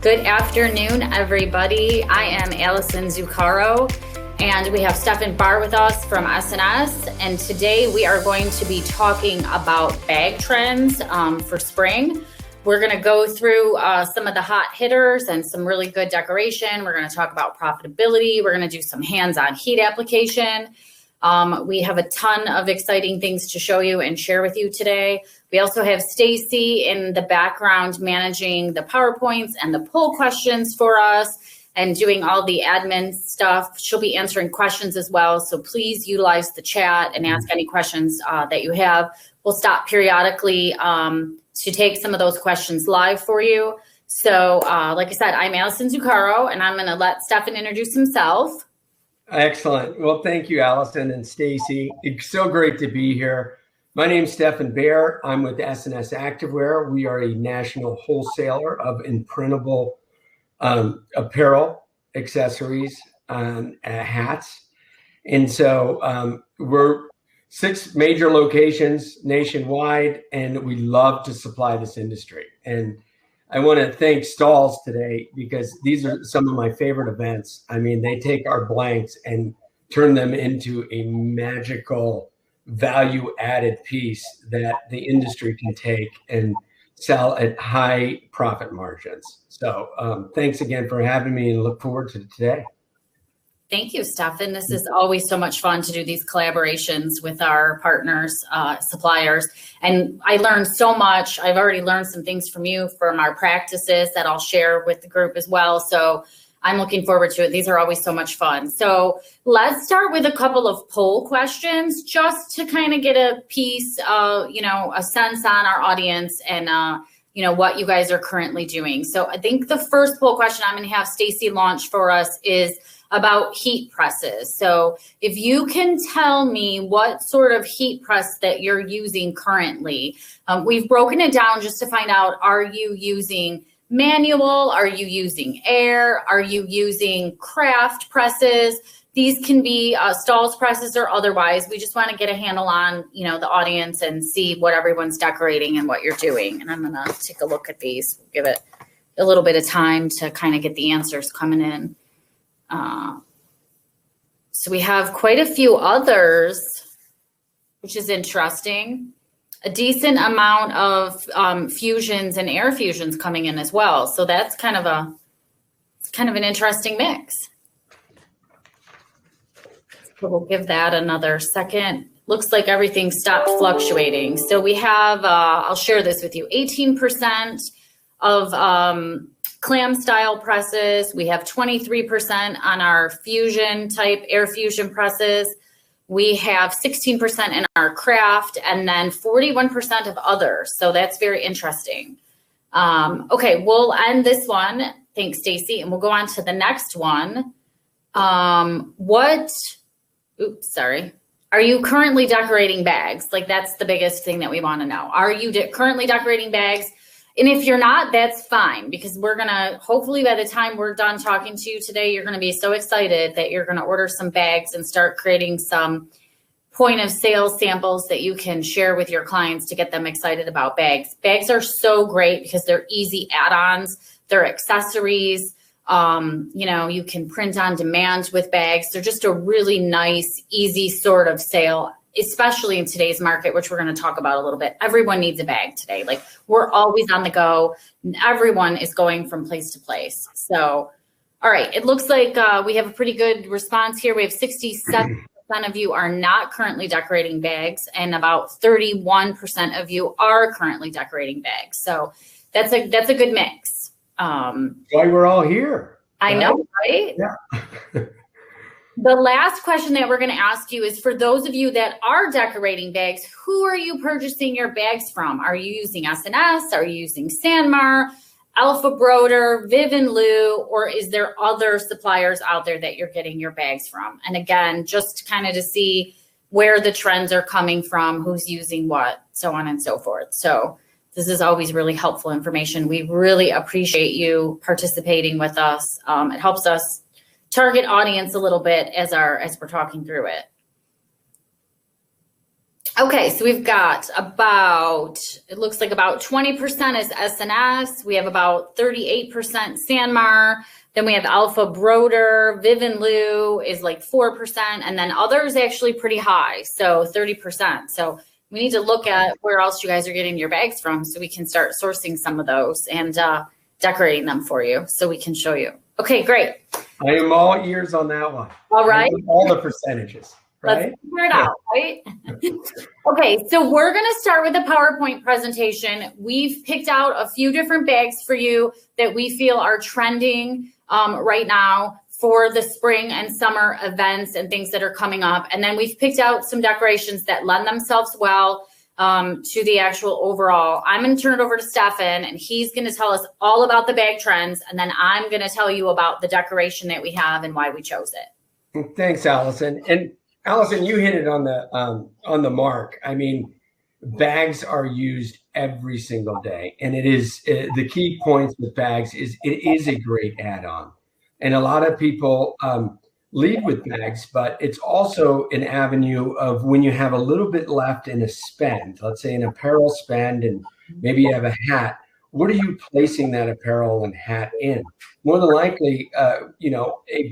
Good afternoon, everybody. I am Alison Zuccaro, and we have Stephan Barr with us from S&S. And today we are going to be talking about bag trends for spring. We're going to go through some of the hot hitters and some really good decoration. We're going to talk about profitability. We're going to do some hands-on heat application. We have a ton of exciting things to show you and share with you today. We also have Stacy in the background managing the PowerPoints and the poll questions for us and doing all the admin stuff. She'll be answering questions as well. So please utilize the chat and ask any questions that you have. We'll stop periodically to take some of those questions live for you. So like I said, I'm Alison Zuccaro, and I'm going to let Stephan introduce himself. Excellent. Well, thank you, Alison and Stacy. It's so great to be here. My name is Stephan Barr. I'm with S&S Activewear. We are a national wholesaler of imprintable apparel, accessories, hats. And so we're 6 major locations nationwide, and we love to supply this industry. And I want to thank STAHLS today because these are some of my favorite events. I mean, they take our blanks and turn them into a magical value-added piece that the industry can take and sell at high profit margins. So thanks again for having me, and look forward to today. Thank you, Stephan. This is always so much fun to do these collaborations with our partners, suppliers. And I learned so much. I've already learned some things from you from our practices that I'll share with the group as well. So I'm looking forward to it. These are always so much fun. So let's start with a couple of poll questions just to kind of get a piece, a sense on our audience and, what you guys are currently doing. So I think the first poll question I'm going to have Stacy launch for us is about heat presses. So if you can tell me what sort of heat press that you're using currently, we've broken it down just to find out, are you using manual? Are you using air? Are you using craft presses? These can be STAHLS presses or otherwise. We just want to get a handle on, the audience and see what everyone's decorating and what you're doing. And I'm going to take a look at these, give it a little bit of time to kind of get the answers coming in. So we have quite a few others, which is interesting. A decent amount of fusions and air fusions coming in as well. So that's kind of an interesting mix. So we'll give that another second. Looks like everything stopped fluctuating. So we have, I'll share this with you, 18% of clam style presses. We have 23% on our fusion type air fusion presses. We have 16% in our craft, and then 41% of others. So that's very interesting. Okay, we'll end this one. Thanks, Stacy. And we'll go on to the next one. Are you currently decorating bags? Like, that's the biggest thing that we want to know. Are you currently decorating bags? And if you're not, that's fine, because we're going to, hopefully by the time we're done talking to you today, you're going to be so excited that you're going to order some bags and start creating some point of sale samples that you can share with your clients to get them excited about bags. Bags are so great because they're easy add-ons. They're accessories. You can print on demand with bags. They're just a really nice, easy sort of sale, especially in today's market, which we're going to talk about a little bit. Everyone needs a bag today. Like, we're always on the go. Everyone is going from place to place. So, all right. It looks like we have a pretty good response here. We have 67% of you are not currently decorating bags, and about 31% of you are currently decorating bags. So that's a good mix. Why we're all here. I know, right? Yeah. The last question that we're going to ask you is, for those of you that are decorating bags, who are you purchasing your bags from? Are you using S&S? Are you using Sanmar, Alpha Broder, Viv and Lou, or is there other suppliers out there that you're getting your bags from? And again, just kind of to see where the trends are coming from, who's using what, so on and so forth. So this is always really helpful information. We really appreciate you participating with us. It helps us target audience a little bit as we're talking through it. Okay, so we've got about, it looks like about 20% is S&S. We have about 38% Sanmar. Then we have Alpha Broder. Viv and Lou is like 4%. And then others actually pretty high, so 30%. So we need to look at where else you guys are getting your bags from so we can start sourcing some of those and decorating them for you so we can show you. Okay, great. I am all ears on that one. All right. All the percentages. Right? Let's figure it out, right? Okay, so we're going to start with a PowerPoint presentation. We've picked out a few different bags for you that we feel are trending right now for the spring and summer events and things that are coming up. And then we've picked out some decorations that lend themselves well to the actual overall. I'm going to turn it over to Stephan, and he's going to tell us all about the bag trends. And then I'm going to tell you about the decoration that we have and why we chose it. Thanks, Alison. And Alison, you hit it on the mark. I mean, bags are used every single day, and it is the key points with bags is it is a great add-on, and a lot of people lead with bags, but it's also an avenue of when you have a little bit left in a spend, let's say an apparel spend, and maybe you have a hat. What are you placing that apparel and hat in? More than likely, a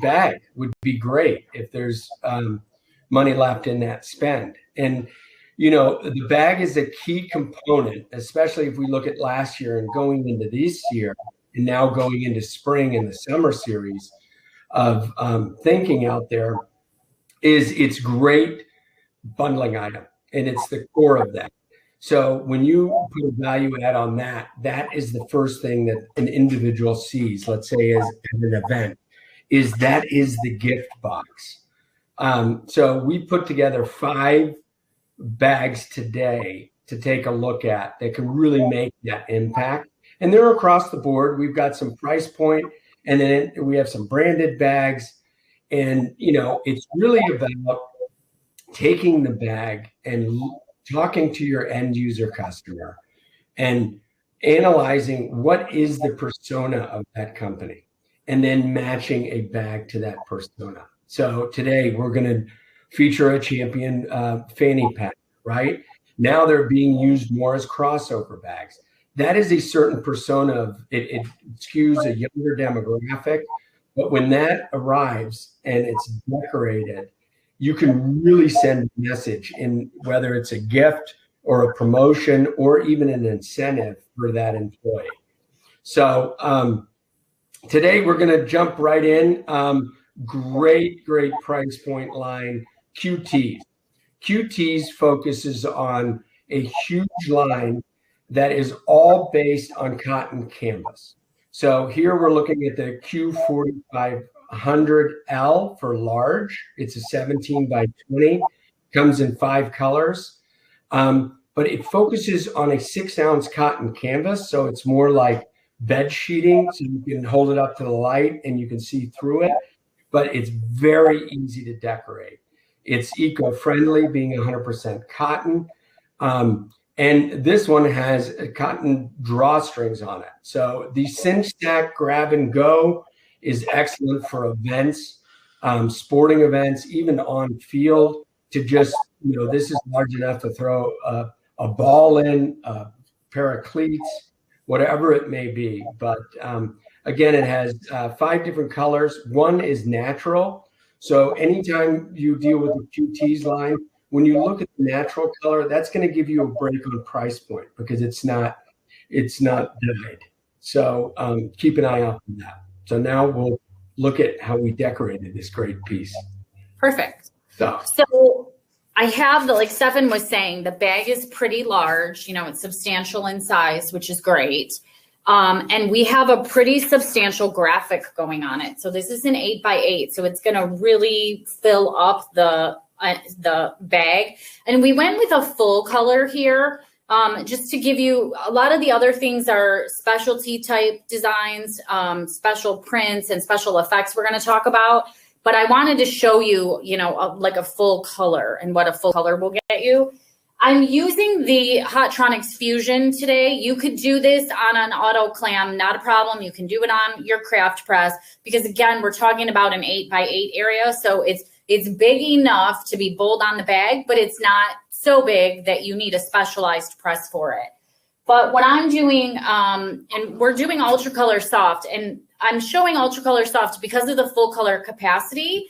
bag would be great if there's money left in that spend. And, the bag is a key component, especially if we look at last year and going into this year and now going into spring and the summer series of thinking out there is it's great bundling item. And it's the core of that. So when you put a value add on that, that is the first thing that an individual sees, let's say as an event, is the gift box. So we put together 5 bags today to take a look at that can really make that impact. And they're across the board. We've got some price point, and then we have some branded bags. And, it's really about taking the bag and talking to your end user customer and analyzing what is the persona of that company, and then matching a bag to that persona. So today we're going to feature a champion Fanny Pack, right? Now they're being used more as crossover bags. That is a certain persona of it skews a younger demographic, but when that arrives and it's decorated, you can really send a message in whether it's a gift or a promotion or even an incentive for that employee. So today we're going to jump right in. Great price point line, QTs. QTs focuses on a huge line that is all based on cotton canvas. So here we're looking at the Q4500L for large. It's a 17 by 20, comes in 5 colors. But it focuses on a 6-ounce cotton canvas. So it's more like bed sheeting. So you can hold it up to the light and you can see through it. But it's very easy to decorate. It's eco-friendly, being 100% cotton. And this one has cotton drawstrings on it. So the cinch stack grab and go is excellent for events, sporting events, even on field, to just, this is large enough to throw a ball in, a pair of cleats, whatever it may be. But again, it has 5 different colors. One is natural. So anytime you deal with the QTs line, when you look at the natural color, that's going to give you a break on price point because it's not dyed. So keep an eye out on that. So now we'll look at how we decorated this great piece. Perfect. So I have like Stephan was saying, the bag is pretty large. It's substantial in size, which is great. And we have a pretty substantial graphic going on it. So this is an 8x8. So it's going to really fill up the bag. And we went with a full color here, just to give you, a lot of the other things are specialty type designs, special prints and special effects we're going to talk about. But I wanted to show you, like a full color and what a full color will get you. I'm using the Hotronix Fusion today. You could do this on an auto clam, not a problem. You can do it on your craft press because, again, we're talking about an 8x8 area. So it's big enough to be bold on the bag, but it's not so big that you need a specialized press for it. But what I'm doing, and we're doing UltraColor Soft, and I'm showing UltraColor Soft because of the full color capacity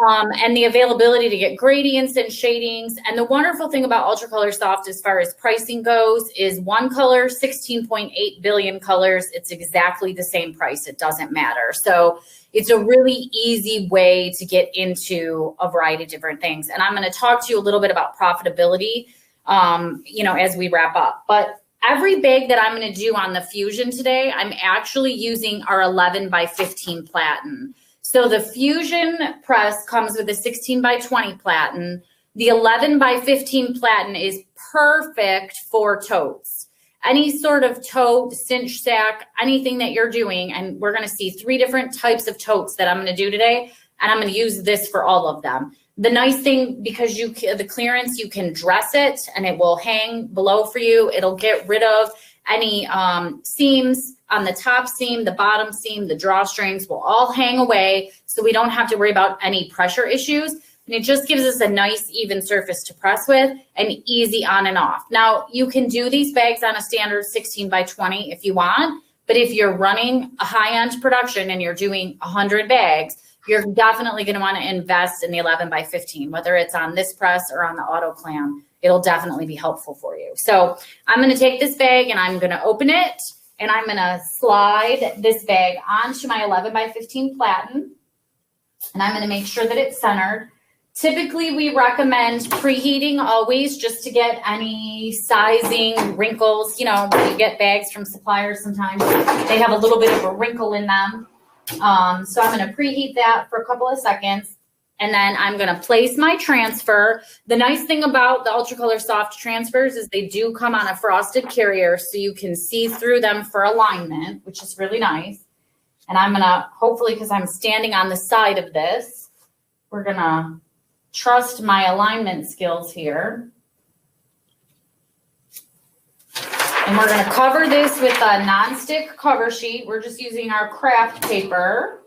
and the availability to get gradients and shadings. And the wonderful thing about UltraColor Soft as far as pricing goes is one color, 16.8 billion colors. It's exactly the same price. It doesn't matter. So it's a really easy way to get into a variety of different things. And I'm going to talk to you a little bit about profitability, as we wrap up. But every bag that I'm going to do on the Fusion today, I'm actually using our 11 by 15 platen. So the Fusion press comes with a 16 by 20 platen. The 11 by 15 platen is perfect for totes. Any sort of tote, cinch sack, anything that you're doing. And we're going to see 3 different types of totes that I'm going to do today. And I'm going to use this for all of them. The nice thing, because the clearance, you can dress it and it will hang below for you. It'll get rid of any seams on the top seam, the bottom seam, the drawstrings will all hang away. So we don't have to worry about any pressure issues. And it just gives us a nice even surface to press with and easy on and off. Now you can do these bags on a standard 16 by 20 if you want, but if you're running a high-end production and you're doing 100 bags, you're definitely going to want to invest in the 11 by 15, whether it's on this press or on the auto clam. It'll definitely be helpful for you. So I'm going to take this bag and I'm going to open it and I'm going to slide this bag onto my 11 by 15 platen. And I'm going to make sure that it's centered. Typically, we recommend preheating always just to get any sizing, wrinkles. You get bags from suppliers sometimes. They have a little bit of a wrinkle in them. So I'm going to preheat that for a couple of seconds. And then I'm going to place my transfer. The nice thing about the UltraColor Soft transfers is they do come on a frosted carrier, so you can see through them for alignment, which is really nice. And I'm going to, hopefully, because I'm standing on the side of this, we're going to trust my alignment skills here. And we're going to cover this with a nonstick cover sheet. We're just using our craft paper.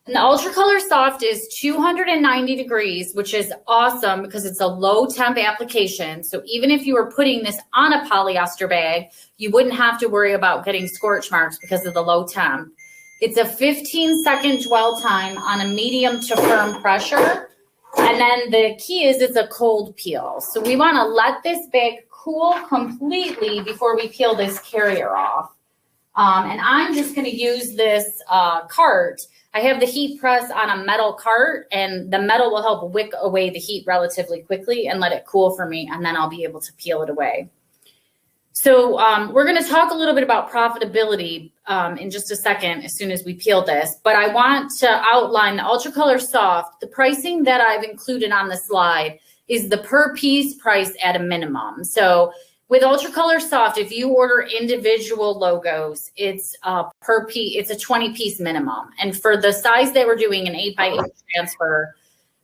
And the UltraColor Soft is 290 degrees, which is awesome because it's a low temp application. So even if you were putting this on a polyester bag, you wouldn't have to worry about getting scorch marks because of the low temp. It's a 15-second dwell time on a medium to firm pressure. And then the key is it's a cold peel. So we want to let this bag cool completely before we peel this carrier off. And I'm just going to use this cart. I have the heat press on a metal cart, and the metal will help wick away the heat relatively quickly and let it cool for me, and then I'll be able to peel it away. So we're going to talk a little bit about profitability in just a second as soon as we peel this, but I want to outline the UltraColor Soft. The pricing that I've included on the slide is the per piece price at a minimum. So with UltraColor Soft, if you order individual logos, it's per piece, it's a 20-piece minimum. And for the size that we're doing, an 8x8 transfer,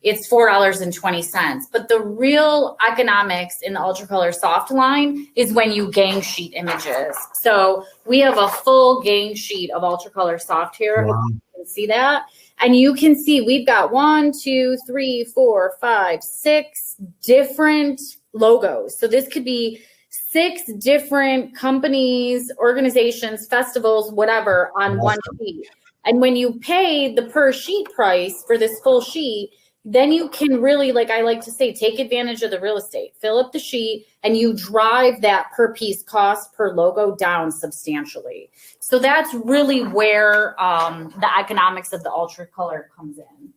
it's $4.20. But the real economics in the UltraColor Soft line is when you gang sheet images. So we have a full gang sheet of UltraColor Soft here. Wow. You can see that. And you can see we've got 1, 2, 3, 4, 5, 6 different logos. So this could be 6 different companies, organizations, festivals, whatever, on one sheet. And when you pay the per sheet price for this full sheet, then you can really, like I like to say, take advantage of the real estate, fill up the sheet, and you drive that per piece cost per logo down substantially. So that's really where the economics of the UltraColor comes in.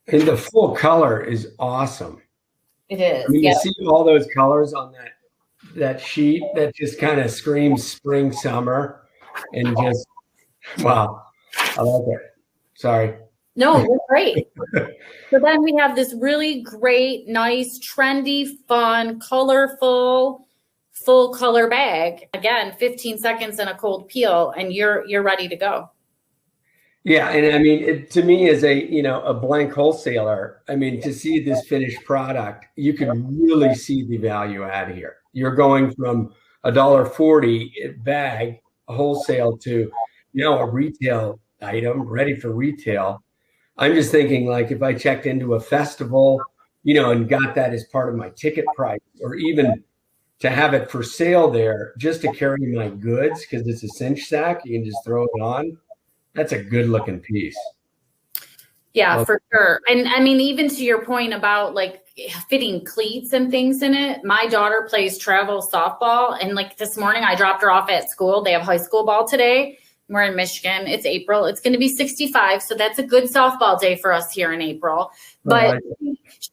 And the full color is awesome. It is. I mean, you see all those colors on that sheet that just kind of screams spring, summer, and just, wow, I love it. Sorry. No, you're great. So then we have this really great, nice, trendy, fun, colorful, full color bag. Again, 15 seconds and a cold peel, and you're ready to go. Yeah, and I mean, to me, as a blank wholesaler, I mean, to see this finished product, you can really see the value add here. You're going from $1.40 bag, a wholesale, to a retail item ready for retail I'm just thinking, like, if I checked into a festival, and got that as part of my ticket price, or even to have it for sale there just to carry my goods, because it's a cinch sack, you can just throw it on. That's a good looking piece. Yeah, for sure. And I mean, even to your point about like fitting cleats and things in it, my daughter plays travel softball. And like this morning, I dropped her off at school. They have high school ball today. We're in Michigan. It's April. It's going to be 65. So that's a good softball day for us here in April. But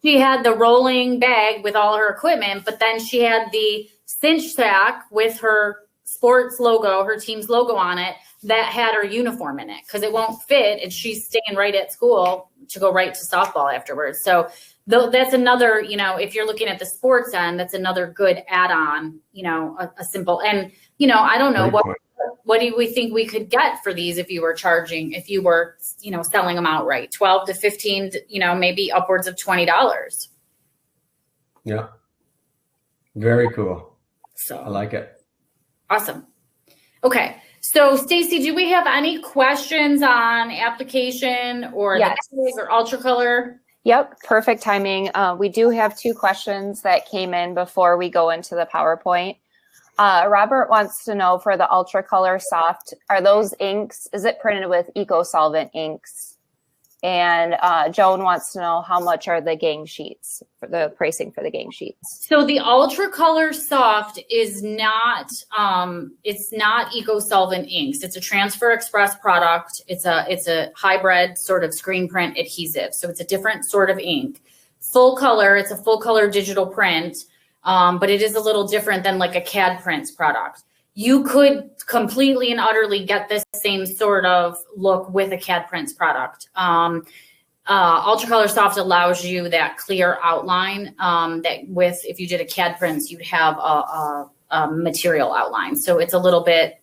she had the rolling bag with all her equipment, but then she had the cinch sack with her sports logo, her team's logo on it, that had her uniform in it because it won't fit, and she's staying right at school to go right to softball afterwards. So that's another, if you're looking at the sports end, that's another good add-on, a simple, and, I don't know, what do we think we could get for these if you were selling them outright? 12 to 15, maybe upwards of $20. Yeah. Very cool. So I like it. Awesome. Okay. So Stacy, do we have any questions on application or Yes. the tag or UltraColor? Yep, perfect timing. We do have 2 questions that came in before we go into the PowerPoint. Robert wants to know, for the UltraColor Soft, are those inks, is it printed with eco-solvent inks? And Joan wants to know, how much are the gang sheets, for the pricing for the gang sheets? So the UltraColor Soft is not, it's not eco-solvent inks. It's a Transfer Express product. It's a hybrid sort of screen print adhesive. So it's a different sort of ink. Full color, it's a full color digital print, but it is a little different than like a CAD prints product. You could completely and utterly get this same sort of look with a CAD prints product. UltraColor Soft allows you that clear outline that if you did a CAD prints, you'd have a material outline. So it's a little bit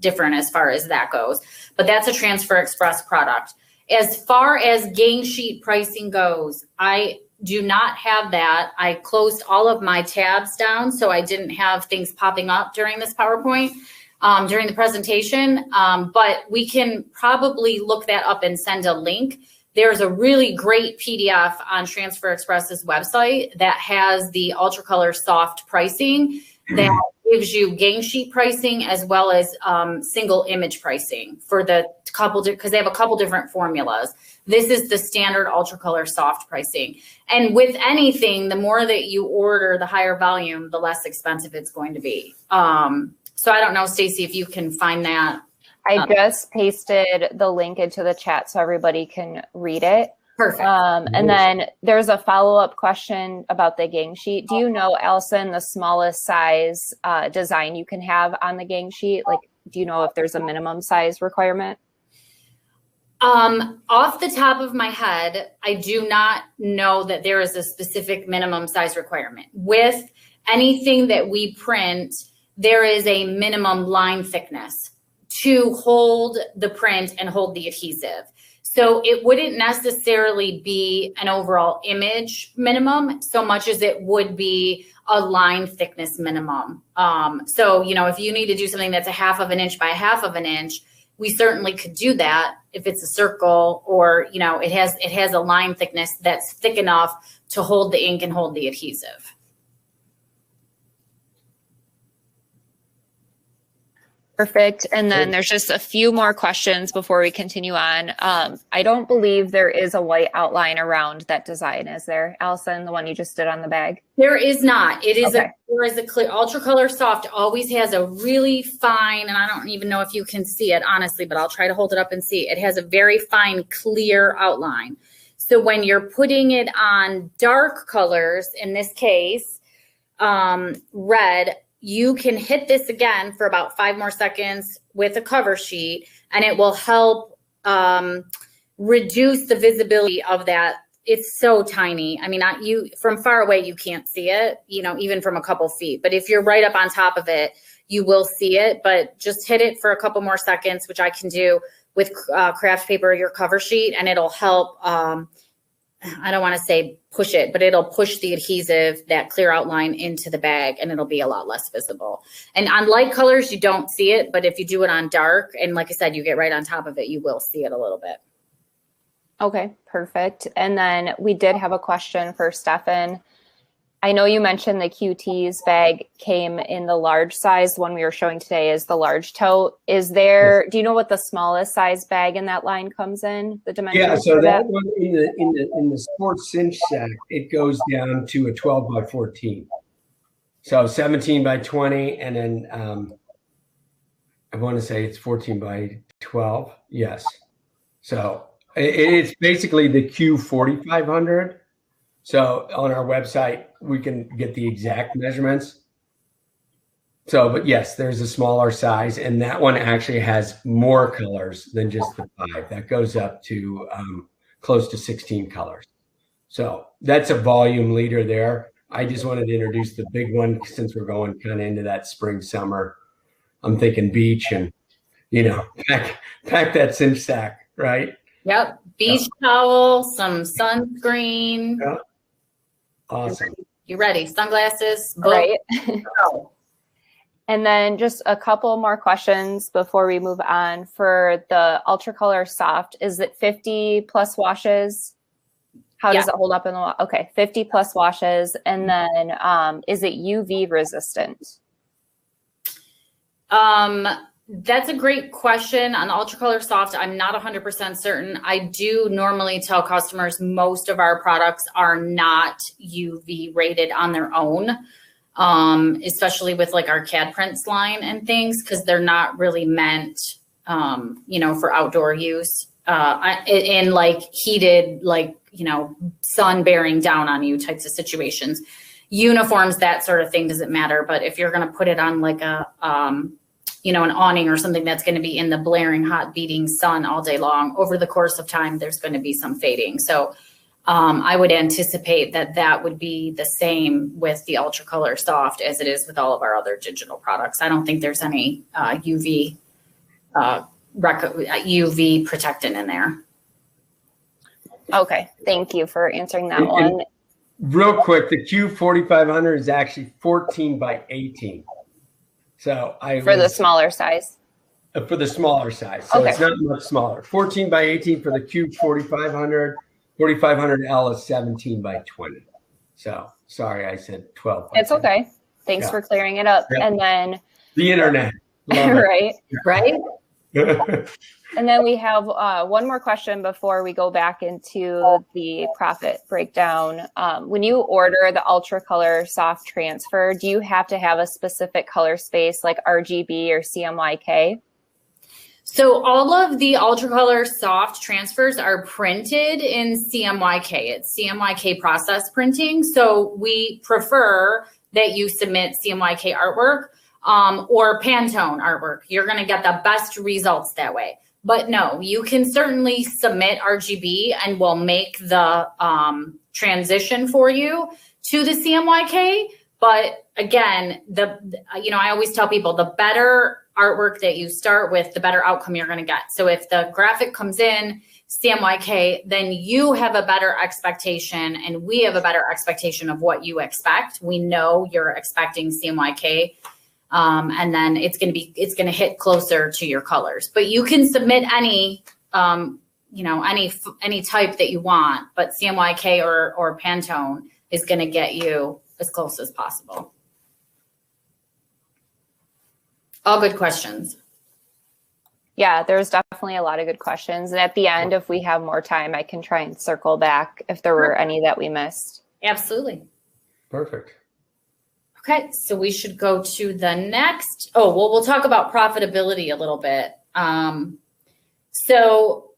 different as far as that goes. But that's a Transfer Express product. As far as gang sheet pricing goes, I do not have that. I closed all of my tabs down, so I didn't have things popping up during this PowerPoint, during the presentation, but we can probably look that up and send a link. There's a really great PDF on Transfer Express's website that has the UltraColor Soft pricing that gives you gang sheet pricing as well as single image pricing for the couple, because they have a couple different formulas. This is the standard UltraColor Soft pricing. And with anything, the more that you order, the higher volume, the less expensive it's going to be. So I don't know, Stacy, if you can find that. I just pasted the link into the chat so everybody can read it. Perfect. And then there's a follow-up question about the gang sheet. Do you know, Alison, the smallest size design you can have on the gang sheet? Like, do you know if there's a minimum size requirement? Off the top of my head, I do not know that there is a specific minimum size requirement. With anything that we print, there is a minimum line thickness to hold the print and hold the adhesive. So it wouldn't necessarily be an overall image minimum so much as it would be a line thickness minimum. So, if you need to do something that's a 1/2 inch by 1/2 inch, we certainly could do that if it's a circle or, it has a line thickness that's thick enough to hold the ink and hold the adhesive. Perfect. And then there's just a few more questions before we continue on. I don't believe there is a white outline around that design. Is there, Alison, the one you just did on the bag? There is not. It is Okay. there is a clear. UltraColor Soft always has a really fine, and I don't even know if you can see it honestly, but I'll try to hold it up and see. It has a very fine, clear outline. So when you're putting it on dark colors, in this case, red, you can hit this again for about 5 more seconds with a cover sheet, and it will help reduce the visibility of that. It's so tiny. I mean, from far away, you can't see it, even from a couple feet. But if you're right up on top of it, you will see it. But just hit it for a couple more seconds, which I can do with craft paper, your cover sheet, and it'll help. I don't want to say push it, but it'll push the adhesive, that clear outline, into the bag, and it'll be a lot less visible. And on light colors, you don't see it, but if you do it on dark, and like I said, you get right on top of it, you will see it a little bit. Okay, perfect. And then we did have a question for Stephan. I know you mentioned the QT's bag came in the large size. The one we were showing today is the large tote. Is there, do you know what the smallest size bag in that line comes in? The dimensions? Yeah, so that one in the sports cinch sack, it goes down to a 12 by 14. So 17 by 20, and then I want to say it's 14 by 12. Yes. So it's basically the Q4500. So on our website, we can get the exact measurements. So, but yes, there's a smaller size, and that one actually has more colors than just the 5. That goes up to close to 16 colors. So that's a volume leader there. I just wanted to introduce the big one since we're going kind of into that spring, summer. I'm thinking beach and, pack that cinch sack, right? Yep. Beach towel, some sunscreen. Yeah. Awesome. You ready? Sunglasses? Book. Right. And then just a couple more questions before we move on. For the UltraColor Soft, is it 50 plus washes? How does it hold up in the water? Okay, 50 plus washes. And then is it UV resistant? That's a great question. On the UltraColor Soft, I'm not 100% certain. I do normally tell customers most of our products are not UV rated on their own, especially with like our CAD prints line and things, because they're not really meant, for outdoor use in like heated, sun bearing down on you types of situations. Uniforms, that sort of thing doesn't matter. But if you're going to put it on like a, an awning or something that's going to be in the blaring hot beating sun all day long, over the course of time, there's going to be some fading. So I would anticipate that would be the same with the UltraColor Soft as it is with all of our other digital products. I don't think there's any UV protectant in there. Okay, thank you for answering that one. Real quick, the Q4500 is actually 14 by 18. So for the smaller size. For the smaller size, so it's not much smaller. 14 by 18 for the Q4500. 4500L is 17 by 20. So sorry, I said 12. It's okay. Thanks for clearing it up. Yeah. And then the internet, right. And then we have one more question before we go back into the profit breakdown. When you order the UltraColor Soft Transfer, do you have to have a specific color space like RGB or CMYK? So all of the UltraColor Soft transfers are printed in CMYK. It's CMYK process printing. So we prefer that you submit CMYK artwork or Pantone artwork. You're going to get the best results that way. But no, you can certainly submit RGB and we'll make the transition for you to the CMYK. But again, I always tell people the better artwork that you start with, the better outcome you're going to get. So if the graphic comes in CMYK, then you have a better expectation and we have a better expectation of what you expect. We know you're expecting CMYK. And then it's going to hit closer to your colors, but you can submit any type that you want, but CMYK or Pantone is going to get you as close as possible. All good questions. Yeah, there's definitely a lot of good questions. And at the end, if we have more time, I can try and circle back if there were any that we missed. Absolutely. Perfect. Okay, so we should go to the next. We'll talk about profitability a little bit. So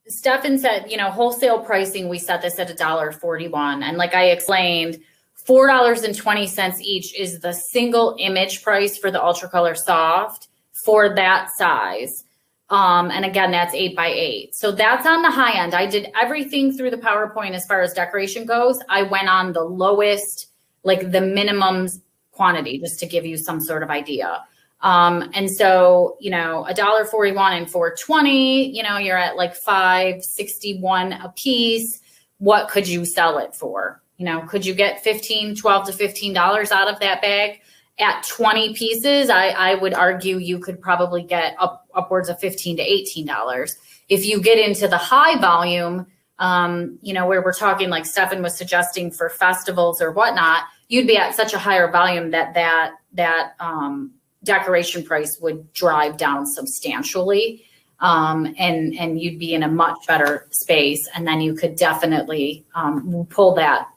Stephan said, wholesale pricing, we set this at $1.41. And like I explained, $4.20 each is the single image price for the UltraColor Soft for that size. And again, that's 8 by 8. So that's on the high end. I did everything through the PowerPoint as far as decoration goes. I went on the lowest, like the minimum quantity, just to give you some sort of idea. And so, $1.41 and $4.20, you're at like $5.61 a piece. What could you sell it for? Could you get $12 to $15 out of that bag? At 20 pieces, I would argue you could probably get upwards of $15 to $18. If you get into the high volume, where we're talking like Stephan was suggesting for festivals or whatnot, you'd be at such a higher volume that decoration price would drive down substantially. And you'd be in a much better space. And then you could definitely pull that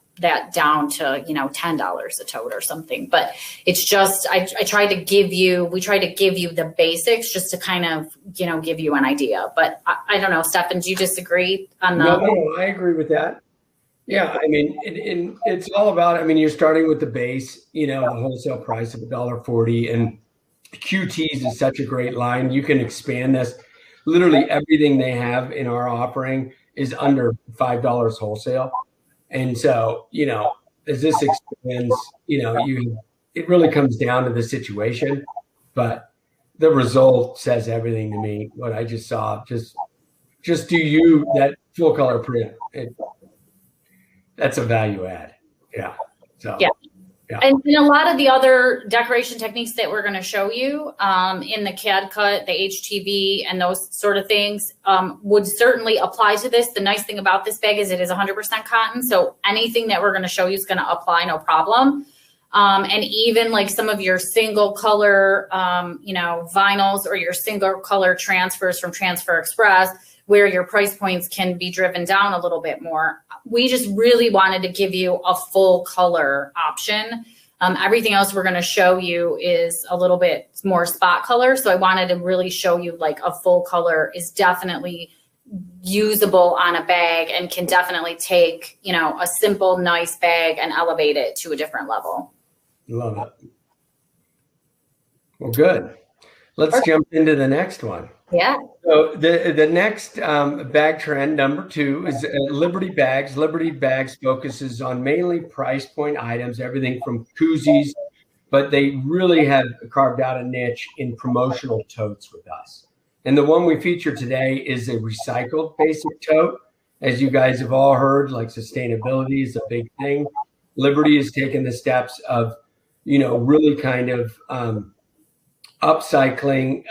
down to, $10 a tote or something. But it's just, we try to give you the basics just to kind of, give you an idea. But I don't know, Stephan, do you disagree on the? No, I agree with that. Yeah, I mean, it's all about, you're starting with the base, the wholesale price of $1.40, and QTs is such a great line. You can expand this. Literally everything they have in our offering is under $5 wholesale. And so, as this expands, it really comes down to the situation, but the result says everything to me. What I just saw, just do you that full color print. That's a value add. Yeah. So, yeah. And a lot of the other decoration techniques that we're going to show you in the CAD cut, the HTV, and those sort of things would certainly apply to this. The nice thing about this bag is it is 100% cotton. So anything that we're going to show you is going to apply, no problem. And even like some of your single color, vinyls or your single color transfers from Transfer Express, where your price points can be driven down a little bit more. We just really wanted to give you a full color option. Everything else we're going to show you is a little bit more spot color. So I wanted to really show you like a full color is definitely usable on a bag and can definitely take, a simple, nice bag and elevate it to a different level. Love it. Well, good. Let's jump into the next one. Yeah. So the next bag trend, number 2, is Liberty Bags. Liberty Bags focuses on mainly price point items, everything from koozies, but they really have carved out a niche in promotional totes with us. And the one we feature today is a recycled basic tote. As you guys have all heard, like sustainability is a big thing. Liberty has taken the steps of, really kind of upcycling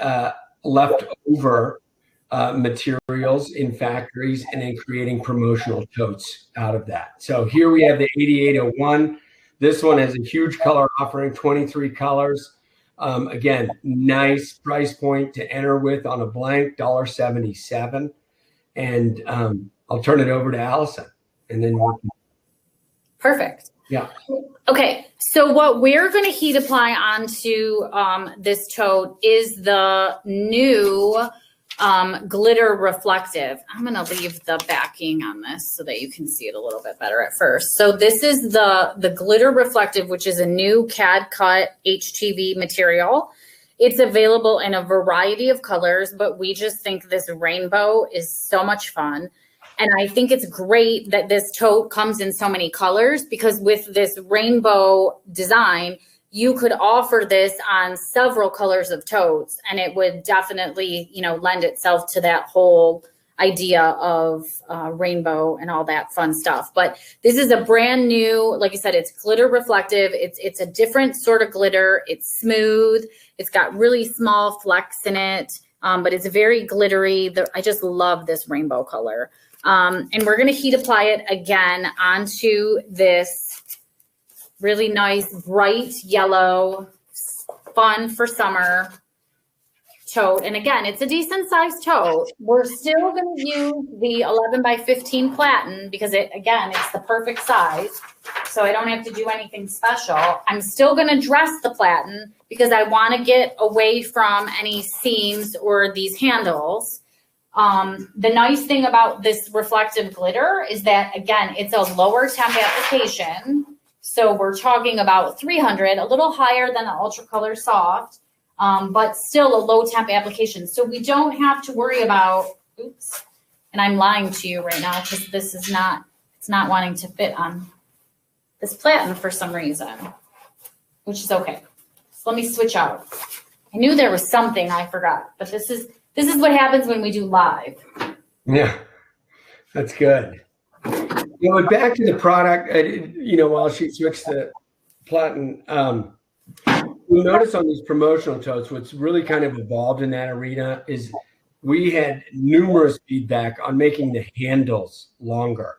leftover materials in factories and then creating promotional totes out of that. So here we have the 8801. This one has a huge color offering, 23 colors. Again, nice price point to enter with on a blank, $1.77. And I'll turn it over to Alison and then we'll... Perfect. Yeah. Okay. So what we're going to heat apply onto this tote is the new glitter reflective. I'm going to leave the backing on this so that you can see it a little bit better at first. So this is the glitter reflective, which is a new CAD cut HTV material. It's available in a variety of colors, but we just think this rainbow is so much fun. And I think it's great that this tote comes in so many colors, because with this rainbow design, you could offer this on several colors of totes, and it would definitely, lend itself to that whole idea of rainbow and all that fun stuff. But this is a brand new, like I said, it's glitter reflective. It's a different sort of glitter. It's smooth. It's got really small flecks in it, but it's very glittery. I just love this rainbow color. And we're going to heat apply it again onto this really nice, bright yellow, fun for summer tote. And again, it's a decent sized tote. We're still going to use the 11 by 15 platen because it's the perfect size. So I don't have to do anything special. I'm still going to dress the platen because I want to get away from any seams or these handles. The nice thing about this reflective glitter is that, again, it's a lower temp application. So we're talking about 300, a little higher than the UltraColor Soft, but still a low temp application. So we don't have to worry about, oops, and I'm lying to you right now because this is not, it's not wanting to fit on this platen for some reason, which is okay. So let me switch out. I knew there was something I forgot, but this is what happens when we do live. Yeah, that's good. But back to the product, while she switched to platen, you'll notice on these promotional totes, what's really kind of evolved in that arena is we had numerous feedback on making the handles longer.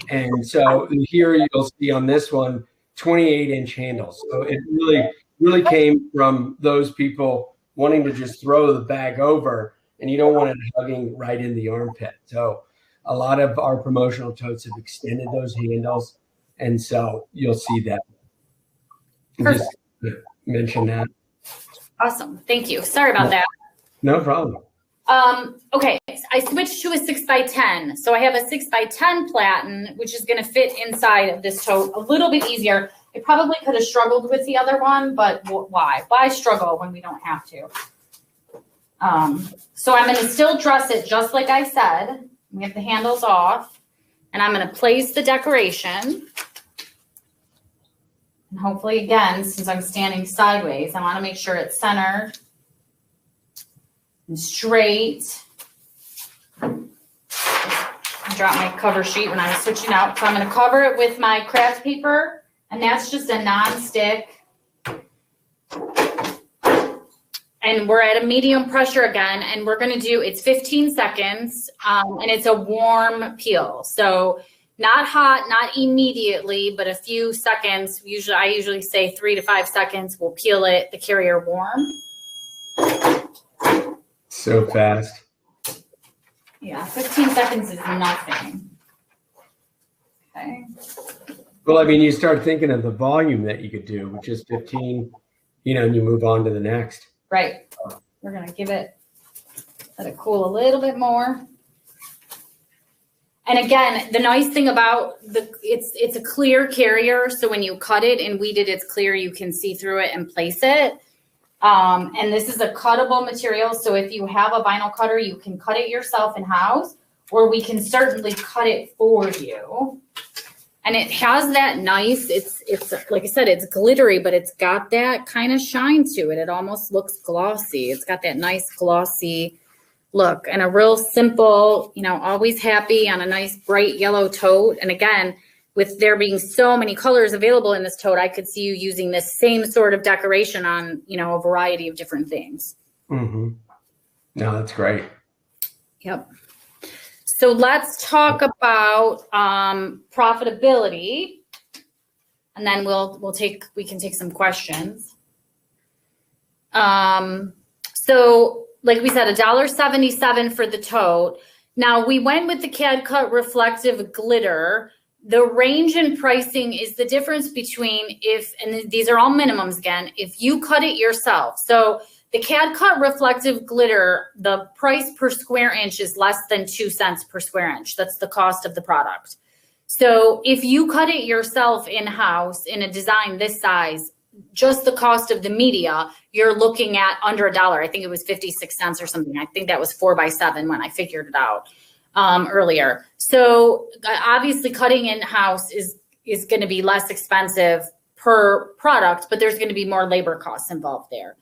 And so here you'll see on this one, 28-inch handles. So it really came from those people wanting to just throw the bag over, and you don't want it hugging right in the armpit. So a lot of our promotional totes have extended those handles, and so you'll see that. Just mention that. Awesome. Thank you. Sorry about that. No problem. Okay, I switched to a 6x10. So I have a 6x10 platen, which is going to fit inside of this tote a little bit easier. I probably could have struggled with the other one, but why? Why struggle when we don't have to? So I'm going to still dress it just like I said. We have the handles off, and I'm going to place the decoration. And hopefully, again, since I'm standing sideways, I want to make sure it's centered and straight. I dropped my cover sheet when I was switching out. So I'm going to cover it with my craft paper, and that's just a non-stick. And we're at a medium pressure again, and we're going to do, it's 15 seconds, and it's a warm peel. So not hot, not immediately, but a few seconds. I usually say 3 to 5 seconds. We'll peel it, the carrier warm. So fast. Yeah, 15 seconds is nothing. Okay. Well, I mean, you start thinking of the volume that you could do, which is 15, and you move on to the next. Right. We're going to let it cool a little bit more. And again, the nice thing about it's a clear carrier. So when you cut it and weed it, it's clear. You can see through it and place it. And this is a cuttable material. So if you have a vinyl cutter, you can cut it yourself in house, or we can certainly cut it for you. And it has that nice, it's like I said, it's glittery, but it's got that kind of shine to it. It almost looks glossy. It's got that nice glossy look, and a real simple, always happy on a nice bright yellow tote. And again, with there being so many colors available in this tote, I could see you using this same sort of decoration on, a variety of different things. Mm-hmm. No, that's great. Yep. So let's talk about profitability, and then we can take some questions. So like we said, $1.77 for the tote. Now we went with the CAD cut reflective glitter. The range in pricing is the difference between and these are all minimums again, if you cut it yourself. So the CAD cut reflective glitter, the price per square inch is less than 2 cents per square inch. That's the cost of the product. So if you cut it yourself in-house in a design this size, just the cost of the media, you're looking at under $1. I think it was 56 cents or something. I think that was 4x7 when I figured it out earlier. So obviously cutting in-house is going to be less expensive per product, but there's going to be more labor costs involved there.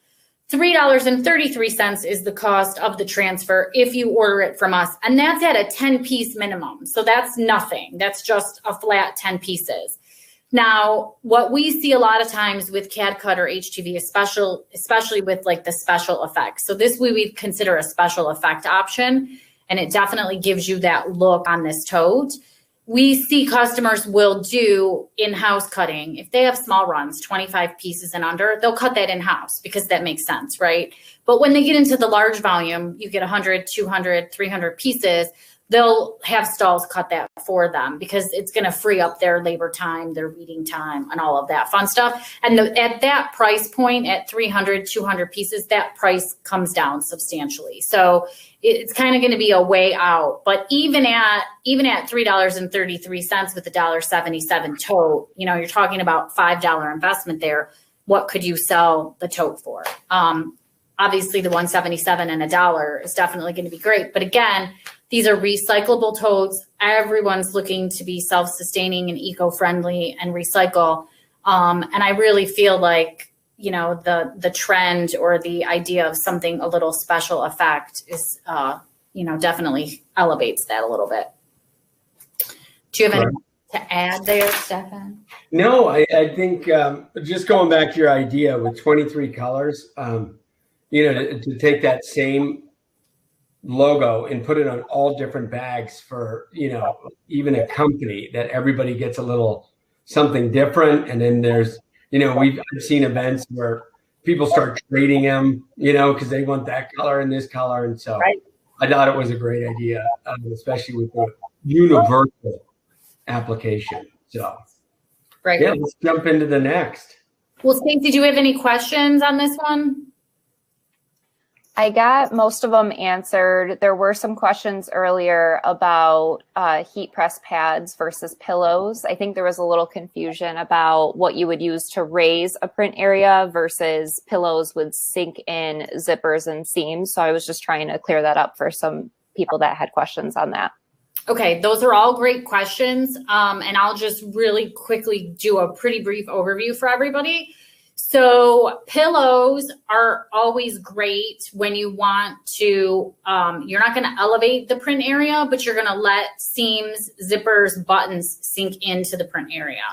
$3.33 is the cost of the transfer if you order it from us. And that's at a 10-piece minimum. So that's nothing. That's just a flat 10 pieces. Now, what we see a lot of times with CAD cut or HTV, especially with like the special effects. So this we'd consider a special effect option, and it definitely gives you that look on this tote. We see customers will do in-house cutting. If they have small runs, 25 pieces and under, they'll cut that in-house because that makes sense, right? But when they get into the large volume, you get 100, 200, 300 pieces, they'll have stalls cut that for them because it's going to free up their labor time, their reading time, and all of that fun stuff. And at that price point, at 300, 200 pieces, that price comes down substantially. So it's kind of going to be a way out. But even at $3.33 with a $1.77 tote, you're talking about $5 investment there. What could you sell the tote for? Obviously, the $1.77 and $1 is definitely going to be great. But again, these are recyclable totes. Everyone's looking to be self-sustaining and eco-friendly and recycle. And I really feel like, the trend or the idea of something a little special effect is, definitely elevates that a little bit. Do you have anything to add there, Stephan? No, I think just going back to your idea with 23 colors, to take that same logo and put it on all different bags for, even a company, that everybody gets a little something different. And then there's, I've seen events where people start trading them, because they want that color and this color. And so I thought it was a great idea, especially with the universal application. So yeah, let's jump into the next. Well, Stacey, do you have any questions on this one? I got most of them answered. There were some questions earlier about heat press pads versus pillows. I think there was a little confusion about what you would use to raise a print area versus pillows would sink in zippers and seams. So I was just trying to clear that up for some people that had questions on that. Okay, those are all great questions. And I'll just really quickly do a pretty brief overview for everybody. So pillows are always great when you want to, you're not going to elevate the print area, but you're going to let seams, zippers, buttons sink into the print area.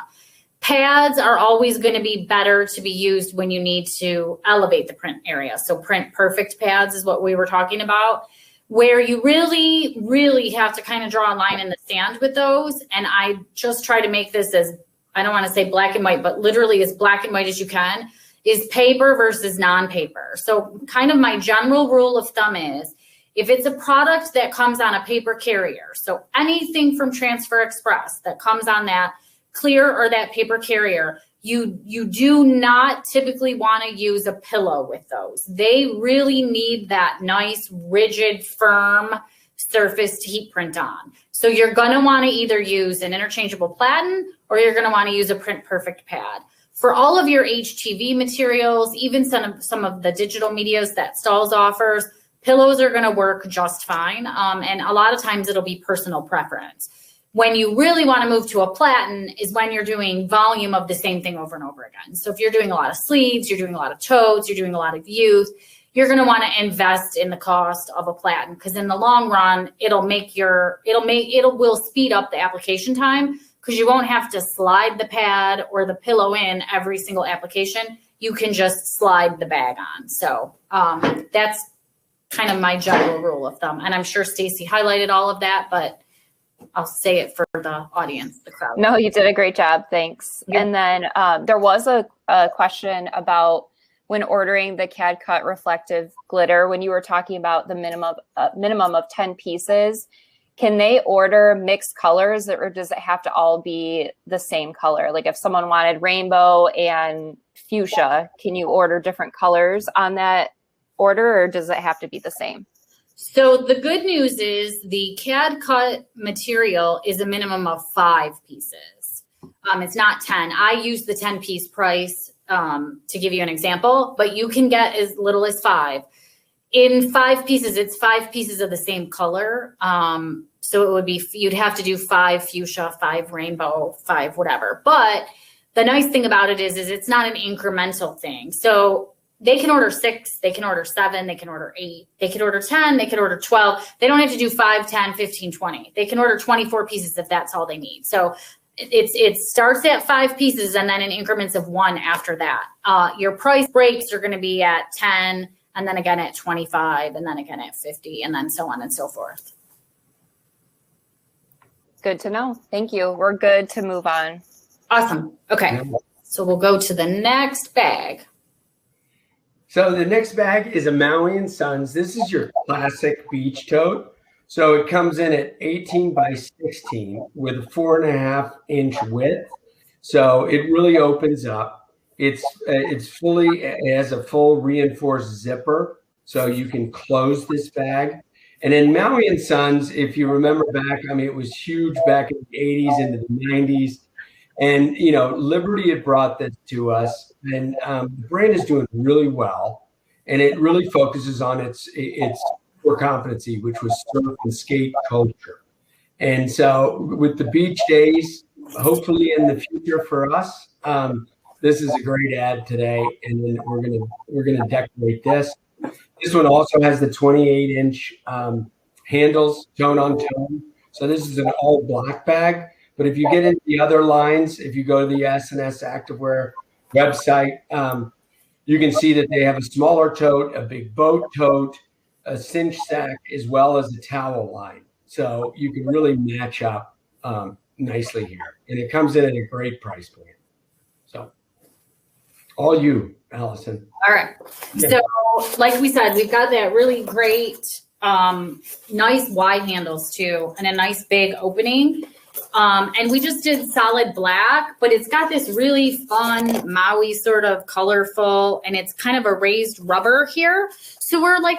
Pads are always going to be better to be used when you need to elevate the print area. So print perfect pads is what we were talking about, where you really, really have to kind of draw a line in the sand with those. And I just try to make this as, I don't want to say black and white, but literally as black and white as you can, is paper versus non-paper. So kind of my general rule of thumb is, if it's a product that comes on a paper carrier, so anything from Transfer Express that comes on that clear or that paper carrier, you do not typically want to use a pillow with those. They really need that nice, rigid, firm surface to heat print on. So you're going to want to either use an interchangeable platen or you're going to want to use a print perfect pad. For all of your HTV materials, even some of the digital medias that STAHLS offers, pillows are going to work just fine. And a lot of times it'll be personal preference. When you really want to move to a platen is when you're doing volume of the same thing over and over again. So if you're doing a lot of sleeves, you're doing a lot of totes, you're doing a lot of youth, you're going to want to invest in the cost of a platen, because in the long run, it will speed up the application time, because you won't have to slide the pad or the pillow in every single application. You can just slide the bag on. So that's kind of my general rule of thumb. And I'm sure Stacey highlighted all of that, but I'll say it for the audience, the crowd. No, you did a great job. Thanks. Yep. And then there was a question about when ordering the CAD cut reflective glitter, when you were talking about the minimum of 10 pieces, can they order mixed colors, or does it have to all be the same color? Like if someone wanted rainbow and fuchsia, can you order different colors on that order, or does it have to be the same? So the good news is the CAD cut material is a minimum of 5 pieces. It's not 10. I use the 10 piece price to give you an example, but you can get as little as 5. In 5 pieces, it's 5 pieces of the same color. So it would be, you'd have to do 5 fuchsia, 5 rainbow, 5 whatever. But the nice thing about it is it's not an incremental thing. So they can order 6, they can order 7, they can order 8, they can order 10, they can order 12. They don't have to do 5, 10, 15, 20. They can order 24 pieces if that's all they need. So it starts at 5 pieces and then in increments of 1 after that. Your price breaks are going to be at 10, and then again at 25, and then again at 50, and then so on and so forth. Good to know. Thank you. We're good to move on. Awesome. Okay. So we'll go to the next bag. So the next bag is a Maui and Sons. This is your classic beach tote. So it comes in at 18 by 16 with a 4.5-inch width. So it really opens up. It has a full reinforced zipper, so you can close this bag. And in Maui and Sons, if you remember back, I mean, it was huge back in the 80s into the 90s. And, you know, Liberty had brought this to us, and the brand is doing really well. And it really focuses on its core competency, which was surf and skate culture. And so with the beach days, hopefully in the future for us, this is a great ad today. And then we're gonna decorate this. This one also has the 28-inch handles, tone on tone. So this is an all black bag. But if you get into the other lines, if you go to the S&S Activewear website, you can see that they have a smaller tote, a big boat tote, a cinch sack as well as a towel line. So you can really match up nicely here. And it comes in at a great price point. So all you, Alison. All right. Yeah. So like we said, we've got that really great, nice wide handles too, and a nice big opening. And we just did solid black, but it's got this really fun Maui sort of colorful, and it's kind of a raised rubber here. So we're like,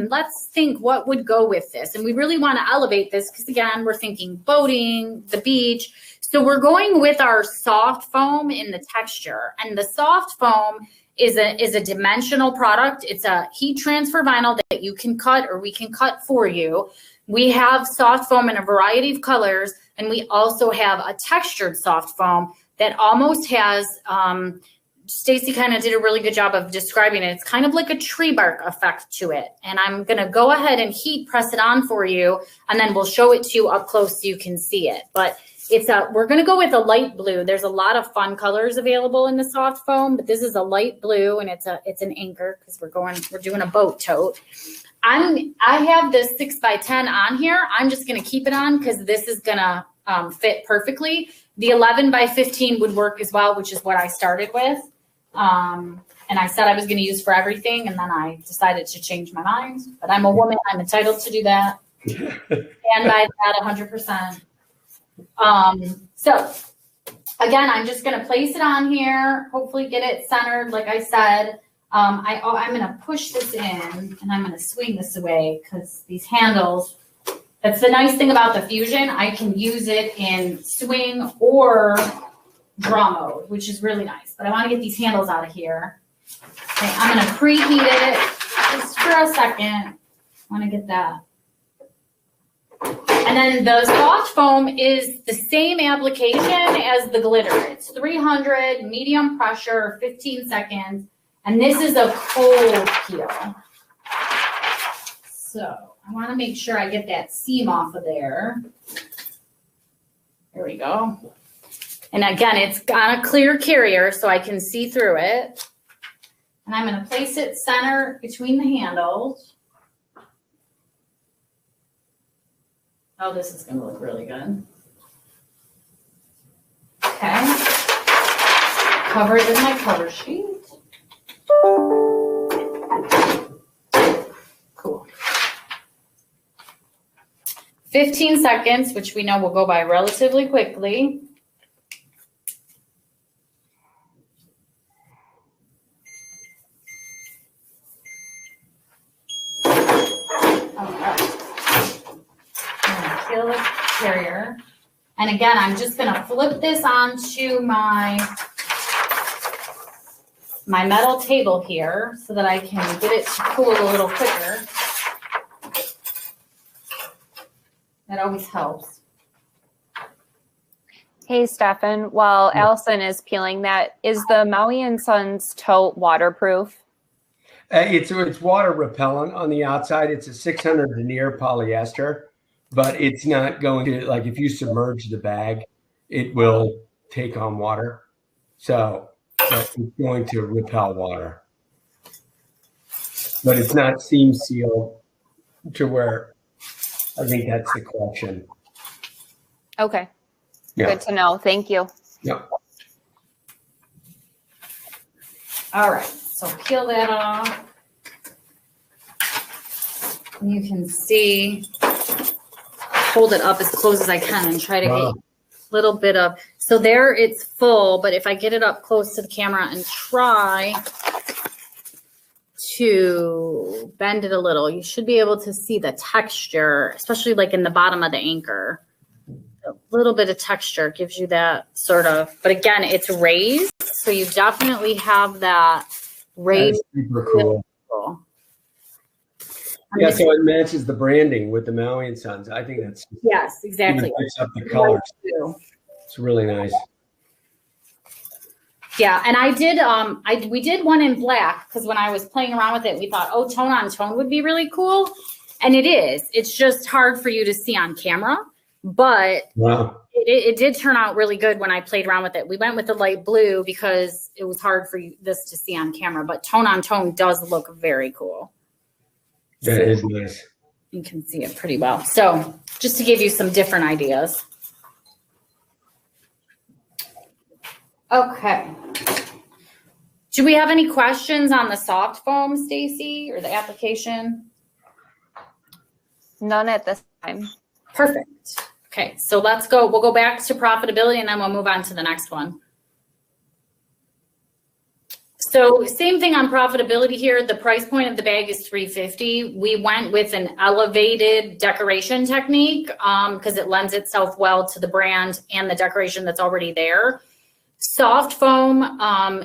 let's think what would go with this. And we really want to elevate this because again, we're thinking boating, the beach. So we're going with our soft foam in the texture, and the soft foam is a dimensional product. It's a heat transfer vinyl that you can cut or we can cut for you. We have soft foam in a variety of colors, and we also have a textured soft foam that almost has, Stacy kind of did a really good job of describing it. It's kind of like a tree bark effect to it. And I'm going to go ahead and heat press it on for you, and then we'll show it to you up close so you can see it. But we're going to go with a light blue. There's a lot of fun colors available in the soft foam, but this is a light blue, and it's an anchor because we're doing a boat tote. I have this 6x10 on here. I'm just going to keep it on because this is going to fit perfectly. The 11x15 would work as well, which is what I started with. And I said I was going to use for everything, and then I decided to change my mind. But I'm a woman. I'm entitled to do that. And by that 100%. So again, I'm just going to place it on here, hopefully get it centered. Like I said, I'm going to push this in, and I'm going to swing this away because these handles, that's the nice thing about the Fusion. I can use it in swing or draw mode, which is really nice. But I want to get these handles out of here. Okay, I'm going to preheat it just for a second. I want to get that. And then the soft foam is the same application as the glitter. It's 300, medium pressure, 15 seconds. And this is a cold peel. So I want to make sure I get that seam off of there. There we go. And again, it's on a clear carrier so I can see through it. And I'm going to place it center between the handles. Oh, this is going to look really good. Okay. Cover it in my cover sheet. Cool. 15 seconds, which we know will go by relatively quickly. Carrier. And again, I'm just going to flip this onto my metal table here so that I can get it to cool a little quicker. That always helps. Hey, Stephan, while Alison is peeling that, is the Maui and Sons tote waterproof? It's water repellent on the outside. It's a 600 denier polyester. But it's not going to, like, if you submerge the bag, it will take on water. So it's going to repel water. But it's not seam sealed to where I think that's the question. Okay. Yeah. Good to know. Thank you. Yeah. All right. So peel that off. You can see. Hold it up as close as I can and try to get a little bit of, so there it's full, but if I get it up close to the camera and try to bend it a little, you should be able to see the texture, especially like in the bottom of the anchor. A little bit of texture gives you that sort of, but again, it's raised. So you definitely have that raised. That's super cool. Yeah, so it matches the branding with the Maui and Sons. I think that's yes, exactly. Picks up the colors. It's really nice. Yeah, and I did we did one in black because when I was playing around with it, we thought, oh, tone on tone would be really cool, and it is. It's just hard for you to see on camera, but wow. It did turn out really good when I played around with it. We went with the light blue because it was hard for this to see on camera, but tone on tone does look very cool. That is nice. You can see it pretty well. So just to give you some different ideas. Okay. Do we have any questions on the soft foam, Stacy, or the application? None at this time. Perfect. Okay, so let's go. We'll go back to profitability and then we'll move on to the next one. So same thing on profitability here. The price point of the bag is $350. We went with an elevated decoration technique because it lends itself well to the brand and the decoration that's already there. Soft foam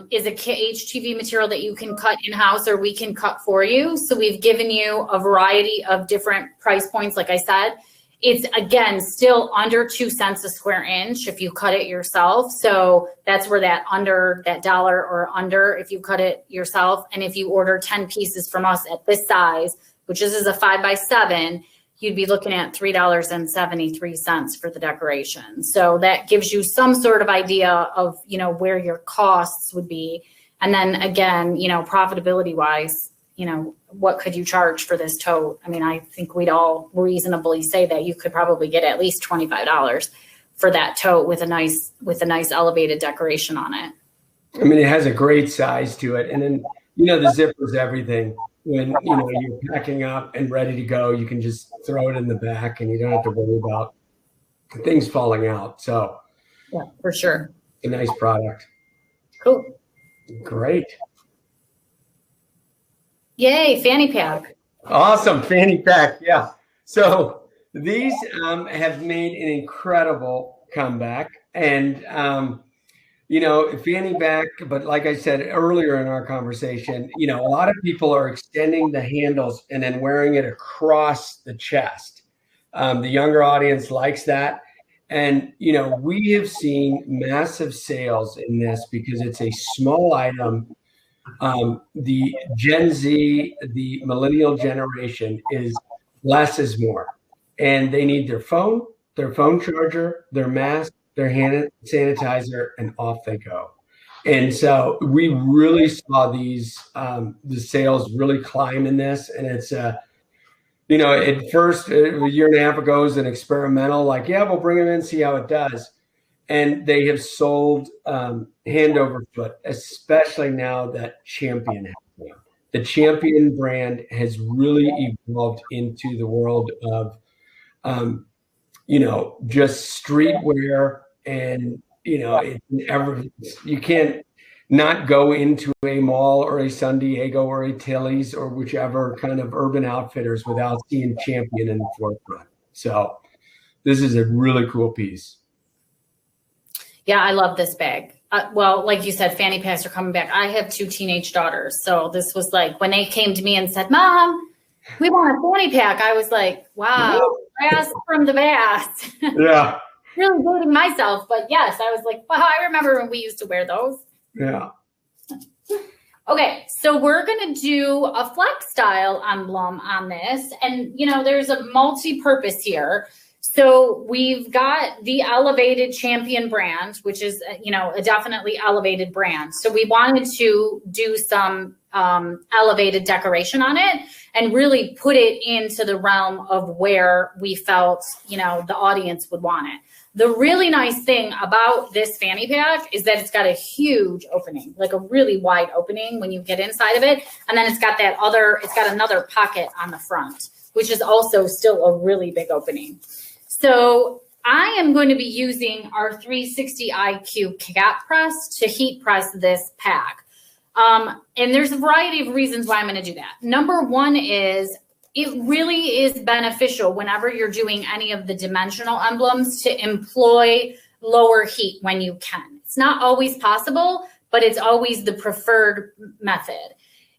is a HTV material that you can cut in-house or we can cut for you. So we've given you a variety of different price points. Like I said, it's again, still under 2 cents a square inch if you cut it yourself. So that's where that under that dollar or under if you cut it yourself. And if you order 10 pieces from us at this size, which this is a 5x7, you'd be looking at $3.73 for the decoration. So that gives you some sort of idea of, you know, where your costs would be. And then again, you know, profitability wise, you know, what could you charge for this tote? I mean, I think we'd all reasonably say that you could probably get at least $25 for that tote with a nice elevated decoration on it. I mean, it has a great size to it. And then, you know, the zipper's everything. When, you know, you're packing up and ready to go, you can just throw it in the back and you don't have to worry about things falling out. So yeah, for sure. A nice product. Cool. Great. Yay, Fanny Pack. Awesome, Fanny Pack, yeah. So these have made an incredible comeback. And, you know, Fanny Pack, but like I said earlier in our conversation, you know, a lot of people are extending the handles and then wearing it across the chest. The younger audience likes that. And, you know, we have seen massive sales in this because it's a small item. The Gen Z, the millennial generation is less is more. And they need their phone charger, their mask, their hand sanitizer, and off they go. And so we really saw these, the sales really climb in this. And it's, you know, at first, a year and a half ago, it was an experimental, like, yeah, we'll bring them in, see how it does. And they have sold hand over foot, especially now that Champion has come. The Champion brand has really evolved into the world of, you know, just streetwear. And, you know, you can't not go into a mall or a San Diego or a Tilly's or whichever kind of Urban Outfitters without seeing Champion in the forefront. So this is a really cool piece. Yeah, I love this bag. Well, like you said, Fanny Packs are coming back. I have 2 teenage daughters. So this was like when they came to me and said, Mom, we want a Fanny Pack. I was like, wow, blast from the past. Yeah. Really dating myself. But yes, I was like, wow, I remember when we used to wear those. Yeah. Okay, so we're going to do a flex style emblem on this. And, you know, there's a multi-purpose here. So we've got the elevated Champion brand, which is, you know, a definitely elevated brand. So we wanted to do some elevated decoration on it and really put it into the realm of where we felt, you know, the audience would want it. The really nice thing about this Fanny Pack is that it's got a huge opening, like a really wide opening when you get inside of it. And then it's got another pocket on the front, which is also still a really big opening. So I am going to be using our 360 IQ cap press to heat press this pack. And there's a variety of reasons why I'm going to do that. Number one is it really is beneficial whenever you're doing any of the dimensional emblems to employ lower heat when you can. It's not always possible, but it's always the preferred method.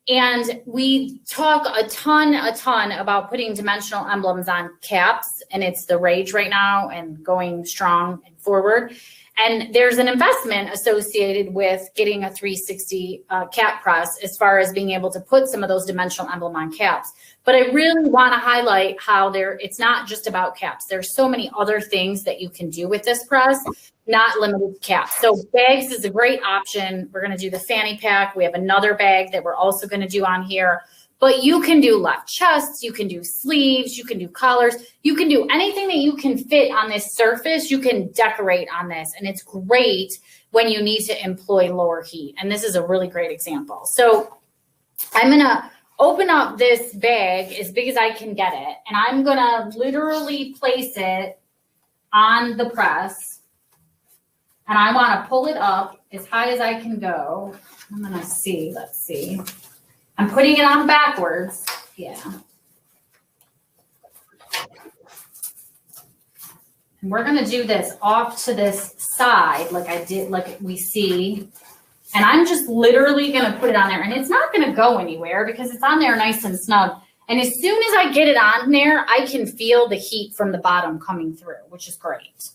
And we talk a ton about putting dimensional emblems on caps, and it's the rage right now and going strong and forward. And there's an investment associated with getting a 360 cap press as far as being able to put some of those dimensional emblem on caps. But I really want to highlight how it's not just about caps. There's so many other things that you can do with this press, not limited to caps. So bags is a great option. We're going to do the Fanny Pack. We have another bag that we're also going to do on here. but you can do left chests, you can do sleeves, you can do collars, you can do anything that you can fit on this surface, you can decorate on this. And it's great when you need to employ lower heat. And this is a really great example. So I'm gonna open up this bag as big as I can get it. And I'm gonna literally place it on the press. And I wanna pull it up as high as I can go. I'm gonna see, let's see. I'm putting it on backwards, yeah. And we're gonna do this off to this side like I did, like we see. And I'm just literally gonna put it on there, and it's not gonna go anywhere because it's on there nice and snug. And as soon as I get it on there, I can feel the heat from the bottom coming through, which is great.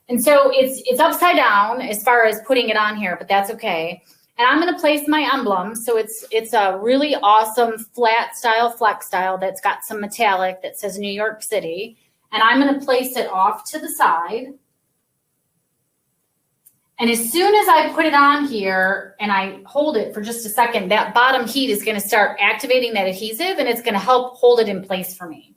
And so it's upside down as far as putting it on here, but that's okay. And I'm gonna place my emblem. So it's a really awesome flat style, flex style that's got some metallic that says New York City. And I'm gonna place it off to the side. And as soon as I put it on here and I hold it for just a second, that bottom heat is going to start activating that adhesive, and it's going to help hold it in place for me.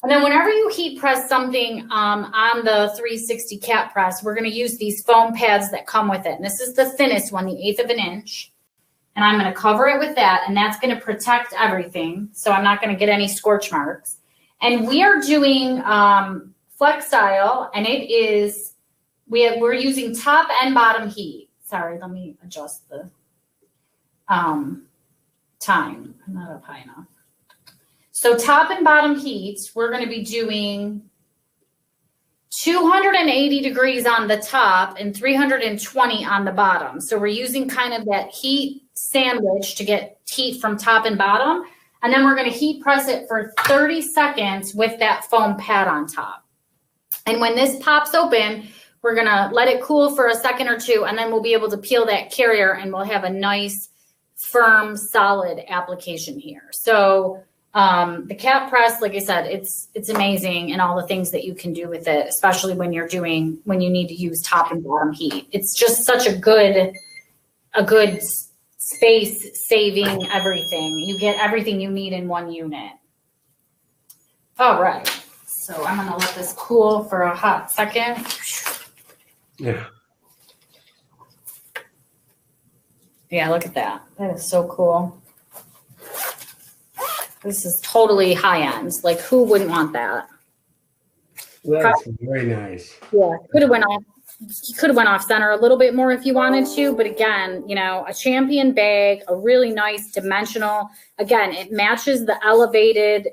And then whenever you heat press something on the 360 cap press, we're going to use these foam pads that come with it. And this is the thinnest one, the 1/8 of an inch. And I'm going to cover it with that, and that's going to protect everything. So I'm not going to get any scorch marks. And we are doing flex style, and it is, we're using top and bottom heat. Sorry, let me adjust the time. I'm not up high enough. So top and bottom heats, we're going to be doing 280 degrees on the top and 320 on the bottom. So we're using kind of that heat sandwich to get heat from top and bottom. And then we're going to heat press it for 30 seconds with that foam pad on top. And when this pops open, we're going to let it cool for a second or two, and then we'll be able to peel that carrier, and we'll have a nice, firm, solid application here. So the cap press, like I said, it's amazing, and all the things that you can do with it, especially when you need to use top and bottom heat. It's just such a good space saving everything. You get everything you need in one unit. All right. So I'm going to let this cool for a hot second. Yeah. Yeah, look at that. That is so cool. This is totally high end. Like, who wouldn't want that? That's very nice. Yeah, could have went off center a little bit more if you wanted to, but again, you know, a Champion bag, a really nice dimensional. Again, it matches the elevated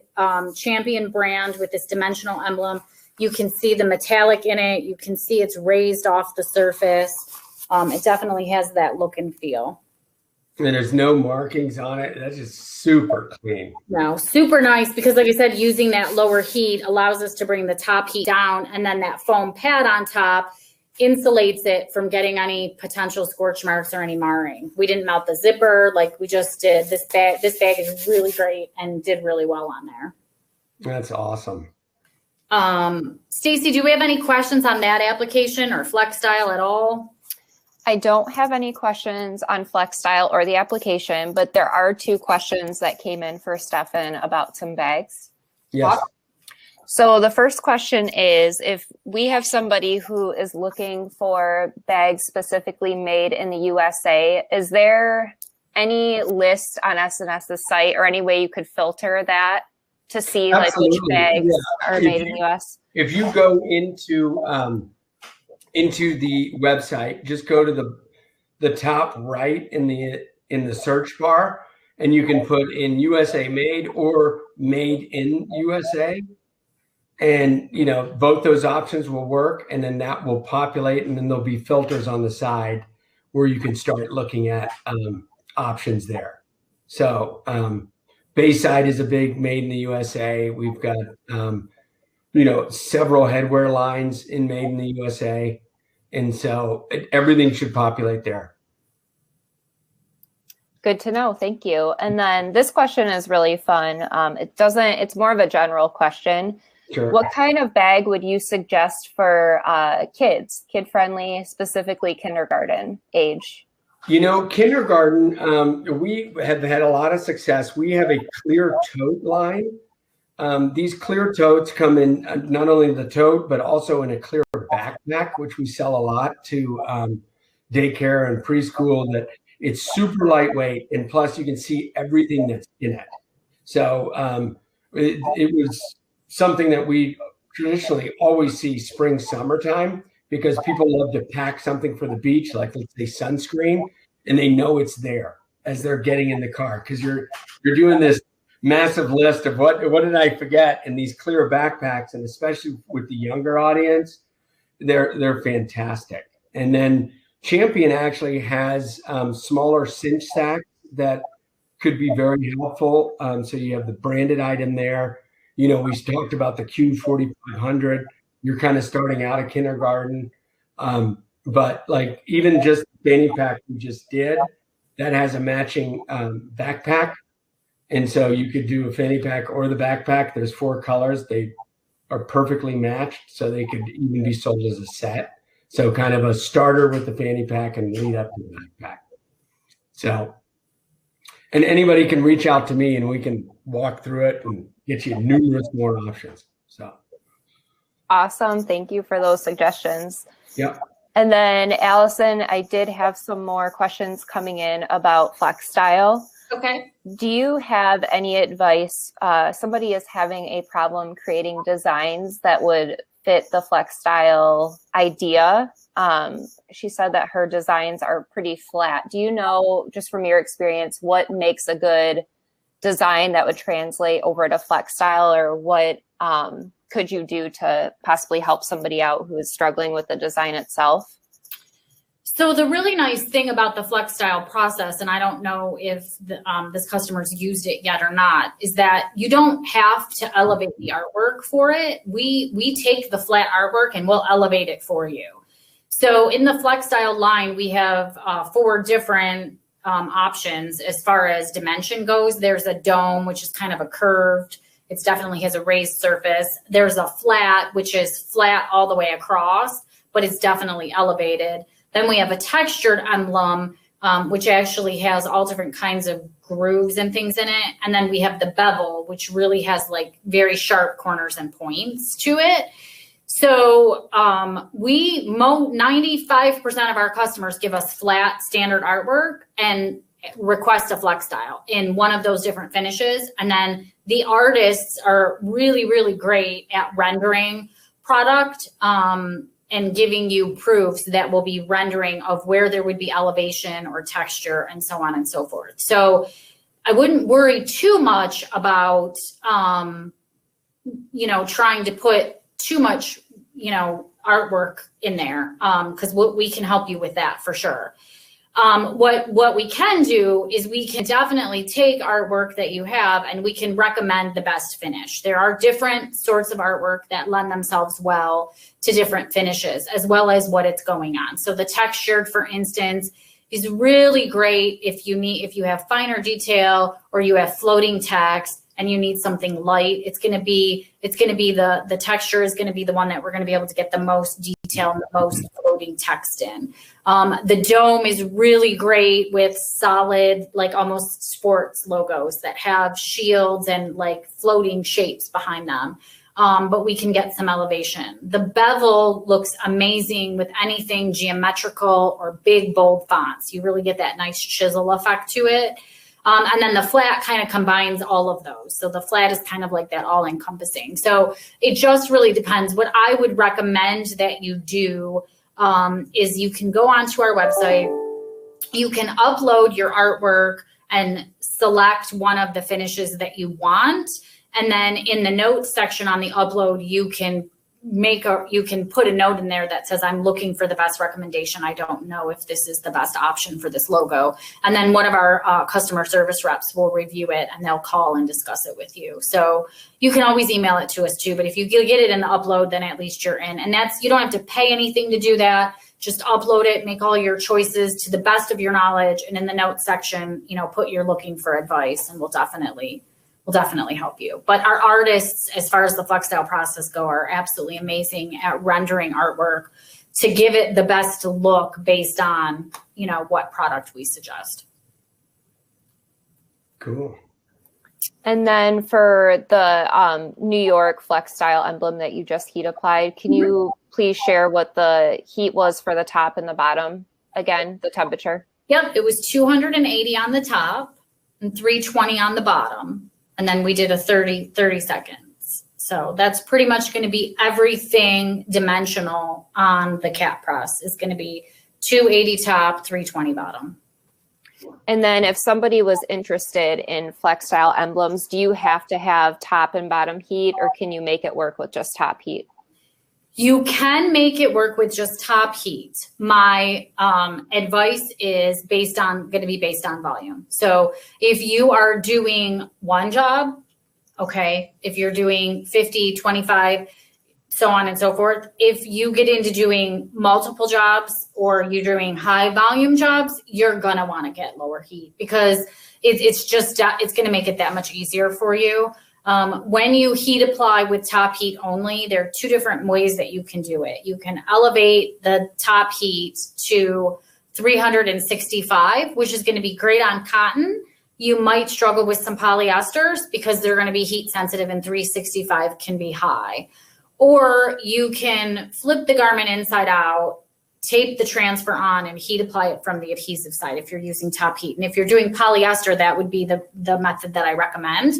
Champion brand with this dimensional emblem. You can see the metallic in it. You can see it's raised off the surface. It definitely has that look and feel. And there's no markings on it. That's just super clean. No, super nice because, like I said, using that lower heat allows us to bring the top heat down, and then that foam pad on top insulates it from getting any potential scorch marks or any marring. We didn't melt the zipper like we just did. This bag is really great and did really well on there. That's awesome. Stacy, do we have any questions on that application or flex style at all? I don't have any questions on flex style or the application, but there are 2 questions that came in for Stephan about some bags. Yes. So the first question is, if we have somebody who is looking for bags specifically made in the USA, is there any list on S&S's site or any way you could filter that to see like which bags are made in the US? If you go into the website, just go to the top right in the search bar, and you can put in USA made or made in USA. And, you know, both those options will work, and then that will populate, and then there'll be filters on the side where you can start looking at options there. So Bayside is a big made in the USA. We've got, you know, several headwear lines in made in the USA. And so everything should populate there. Good to know. Thank you. And then this question is really fun. It's more of a general question. Sure. What kind of bag would you suggest for kids, kid friendly, specifically kindergarten age? You know, kindergarten, we have had a lot of success. We have a clear tote line. These clear totes come in not only the tote, but also in a clear backpack, which we sell a lot to daycare and preschool. That it's super lightweight, and plus you can see everything that's in it. So it was something that we traditionally always see spring, summertime, because people love to pack something for the beach, like let's say sunscreen, and they know it's there as they're getting in the car, because you're doing this massive list of what did I forget, and these clear backpacks, and especially with the younger audience, they're fantastic. And then Champion actually has smaller cinch sacks that could be very helpful. So you have the branded item there. You know, we talked about the Q4500. You're kind of starting out of kindergarten. But like even just the Fanny Pack we just did, that has a matching backpack. And so you could do a Fanny Pack or the backpack. There's 4 colors. They are perfectly matched, so they could even be sold as a set. So kind of a starter with the Fanny Pack and lead up to the backpack. So, and anybody can reach out to me and we can walk through it and get you numerous more options. So awesome. Thank you for those suggestions. Yeah. And then Alison, I did have some more questions coming in about flex style. Okay. Do you have any advice? Somebody is having a problem creating designs that would fit the flex style idea. She said that her designs are pretty flat. Do you know, just from your experience, what makes a good design that would translate over to flex style, or what could you do to possibly help somebody out who is struggling with the design itself? So the really nice thing about the flex style process, and I don't know if this customer's used it yet or not, is that you don't have to elevate the artwork for it. We take the flat artwork and we'll elevate it for you. So in the flex style line, we have 4 different options as far as dimension goes. There's a dome, which is kind of a curved. It definitely has a raised surface. There's a flat, which is flat all the way across, but it's definitely elevated. Then we have a textured emblem, which actually has all different kinds of grooves and things in it. And then we have the bevel, which really has like very sharp corners and points to it. So 95% of our customers give us flat standard artwork and request a flex style in one of those different finishes. And then the artists are really, really great at rendering product and giving you proofs that will be rendering of where there would be elevation or texture and so on and so forth. So I wouldn't worry too much about, trying to put too much, artwork in there, because we can help you with that for sure. What we can do is we can definitely take artwork that you have and we can recommend the best finish. There are different sorts of artwork that lend themselves well to different finishes, as well as what it's going on. So the textured, for instance, is really great if you have finer detail or you have floating text and you need something light. It's going to be the texture is going to be the one that we're going to be able to get the most detail and the most floating text in. The dome is really great with solid, like almost sports logos that have shields and like floating shapes behind them. But we can get some elevation. The bevel looks amazing with anything geometrical or big, bold fonts. You really get that nice chisel effect to it. And then the flat kind of combines all of those. So the flat is kind of like that all encompassing. So it just really depends. What I would recommend that you do is you can go onto our website, you can upload your artwork and select one of the finishes that you want. And then in the notes section on the upload, you can put a note in there that says, I'm looking for the best recommendation. I don't know if this is the best option for this logo. And then one of our customer service reps will review it and they'll call and discuss it with you. So you can always email it to us too, but if you get it in the upload, then at least you're in. And you don't have to pay anything to do that. Just upload it, make all your choices to the best of your knowledge. And in the notes section, put you're looking for advice, and we'll definitely help you. But our artists, as far as the flex style process go, are absolutely amazing at rendering artwork to give it the best look based on, you know, what product we suggest. Cool. And then for the New York Flex Style emblem that you just heat applied, can you please share what the heat was for the top and the bottom? Again, the temperature. Yep, it was 280 on the top and 320 on the bottom. And then we did a 30 seconds. So that's pretty much going to be everything dimensional on the cap press. Is going to be 280 top, 320 bottom. And then if somebody was interested in Flex Style emblems, do you have to have top and bottom heat, or can you make it work with just top heat? You can make it work with just top heat. My advice is going to be based on volume. So if you are doing one job, okay, if you're doing 50, 25, so on and so forth. If you get into doing multiple jobs or you're doing high volume jobs, you're going to want to get lower heat because it's going to make it that much easier for you. When you heat apply with top heat only, there are two different ways that you can do it. You can elevate the top heat to 365, which is going to be great on cotton. You might struggle with some polyesters because they're going to be heat sensitive, and 365 can be high. Or you can flip the garment inside out, tape the transfer on, and heat apply it from the adhesive side if you're using top heat. And if you're doing polyester, that would be the method that I recommend.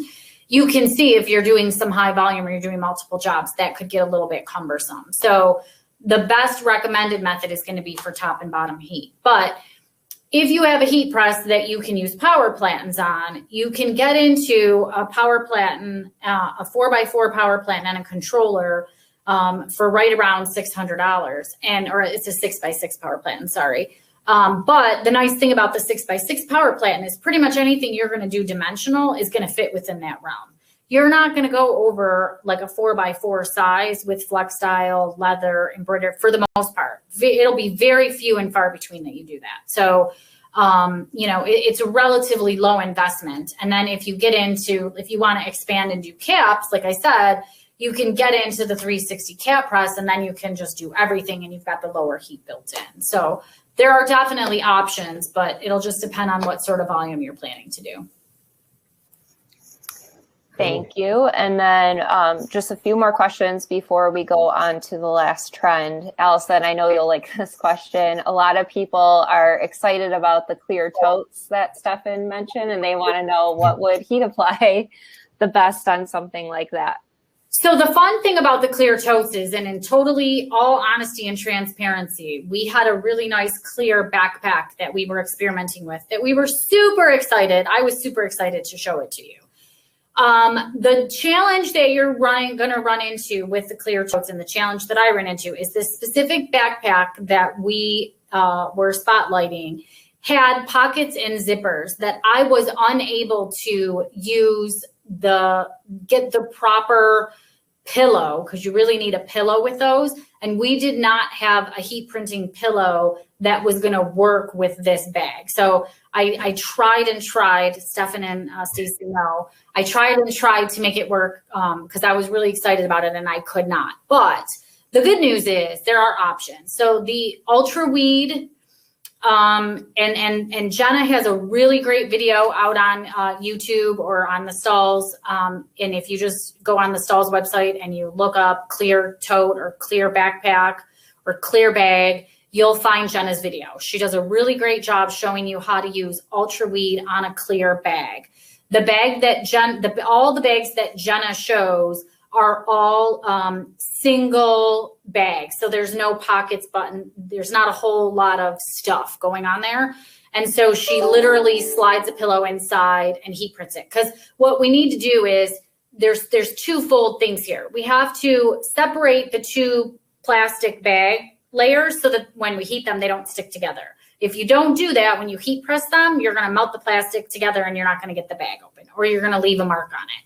You can see if you're doing some high volume or you're doing multiple jobs, that could get a little bit cumbersome. So the best recommended method is going to be for top and bottom heat. But if you have a heat press that you can use power platens on, you can get into a power platen, a 4x4 power platen and a controller for right around $600, or it's a 6x6 power platen, sorry. But the nice thing about the 6x6 power platen is pretty much anything you're going to do dimensional is going to fit within that realm. You're not going to go over like a 4x4 size with flex style, leather, embroidered for the most part. It'll be very few and far between that you do that. So, you know, it's a relatively low investment. And then if you want to expand and do caps, like I said, you can get into the 360 cap press and then you can just do everything and you've got the lower heat built in. So there are definitely options, but it'll just depend on what sort of volume you're planning to do. Thank you. And then just a few more questions before we go on to the last trend. Alison, I know you'll like this question. A lot of people are excited about the clear totes that Stephan mentioned, and they want to know what would heat apply the best on something like that. So the fun thing about the clear totes is, and in totally all honesty and transparency, we had a really nice clear backpack that we were experimenting with that we were super excited. I was super excited to show it to you. The challenge that you're going to run into with the clear totes, and the challenge that I ran into, is this specific backpack that we were spotlighting had pockets and zippers that I was unable to get the proper pillow, because you really need a pillow with those. And we did not have a heat printing pillow that was going to work with this bag. So I tried and tried, Stephan and Stacey know, I tried and tried to make it work because I was really excited about it and I could not. But the good news is there are options. So the Ultra Weed, and Jenna has a really great video out on YouTube or on the STAHLS. And if you just go on the STAHLS website and you look up clear tote or clear backpack or clear bag, you'll find Jenna's video. She does a really great job showing you how to use Ultra Weed on a clear bag. The bag that all the bags that Jenna shows are all single bags. So there's no pockets button. There's not a whole lot of stuff going on there. And so she literally slides a pillow inside and heat prints it. Because what we need to do is there's twofold things here. We have to separate the two plastic bag layers so that when we heat them, they don't stick together. If you don't do that, when you heat press them, you're going to melt the plastic together and you're not going to get the bag open, or you're going to leave a mark on it.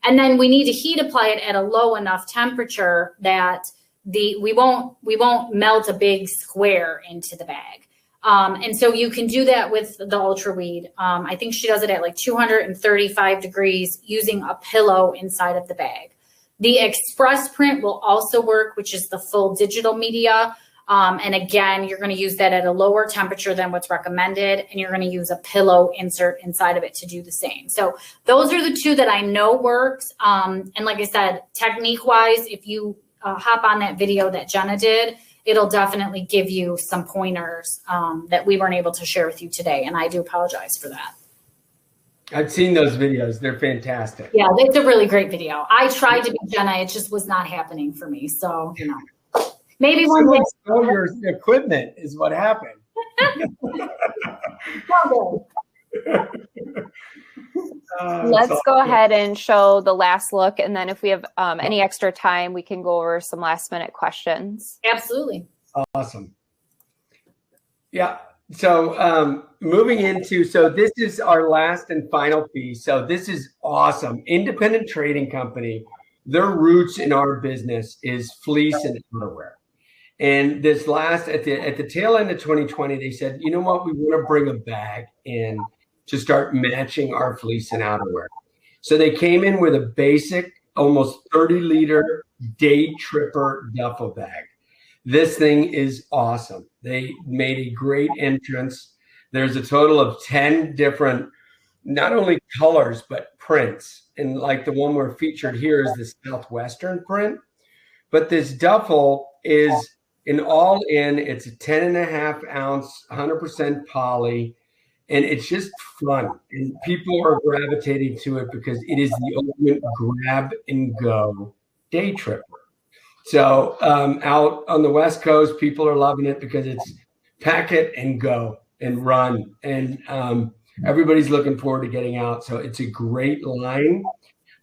And then we need to heat apply it at a low enough temperature that we won't melt a big square into the bag. And so you can do that with the Ultra Weed. I think she does it at like 235 degrees using a pillow inside of the bag. The Express Print will also work, which is the full digital media. And again, you're going to use that at a lower temperature than what's recommended. And you're going to use a pillow insert inside of it to do the same. So those are the two that I know works. And like I said, technique wise, if you hop on that video that Jenna did, it'll definitely give you some pointers that we weren't able to share with you today. And I do apologize for that. I've seen those videos. They're fantastic. Yeah, it's a really great video. I tried to be Jenna. It just was not happening for me. So, you know, maybe one day. Stole your equipment is what happened. Let's go ahead and show the last look. And then if we have any extra time, we can go over some last minute questions. Absolutely. Awesome. Yeah. So moving into, so this is our last and final piece. So this is awesome. Independent trading company. Their roots in our business is fleece and outerwear. And this last, at the tail end of 2020, they said, you know what, we want to bring a bag in to start matching our fleece and outerwear. So they came in with a basic, almost 30-liter day Tripper duffel bag. This thing is awesome. They made a great entrance. There's a total of 10 different, not only colors, but prints. And like the one we're featured here is the Southwestern print. But this duffel is an all-in. It's a 10.5 ounce, 100% poly. And it's just fun. And people are gravitating to it because it is the ultimate grab and go day tripper. So out on the West Coast, people are loving it because it's pack it and go and run. And everybody's looking forward to getting out. So it's a great line.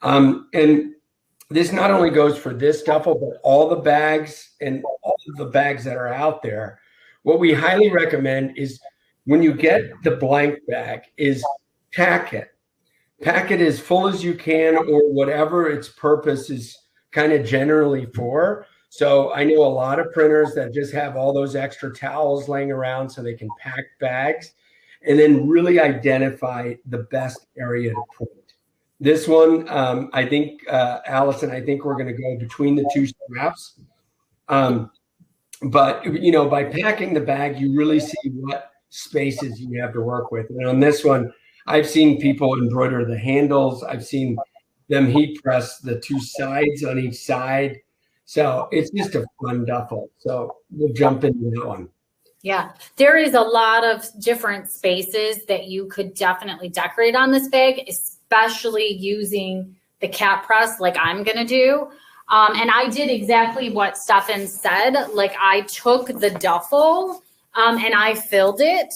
And this not only goes for this duffel, but all the bags and all of the bags that are out there. What we highly recommend is when you get the blank bag is pack it. Pack it as full as you can or whatever its purpose is kind of generally for. So I know a lot of printers that just have all those extra towels laying around so they can pack bags and then really identify the best area to print. This one, I think, Alison, I think we're going to go between the two straps. But, you know, by packing the bag, you really see what spaces you have to work with. And on this one, I've seen people embroider the handles. I've seen them heat press the two sides on each side. So it's just a fun duffel. So we'll jump into that one. Yeah, there is a lot of different spaces that you could definitely decorate on this bag, especially using the cap press like I'm going to do. And I did exactly what Stephan said. Like I took the duffel and I filled it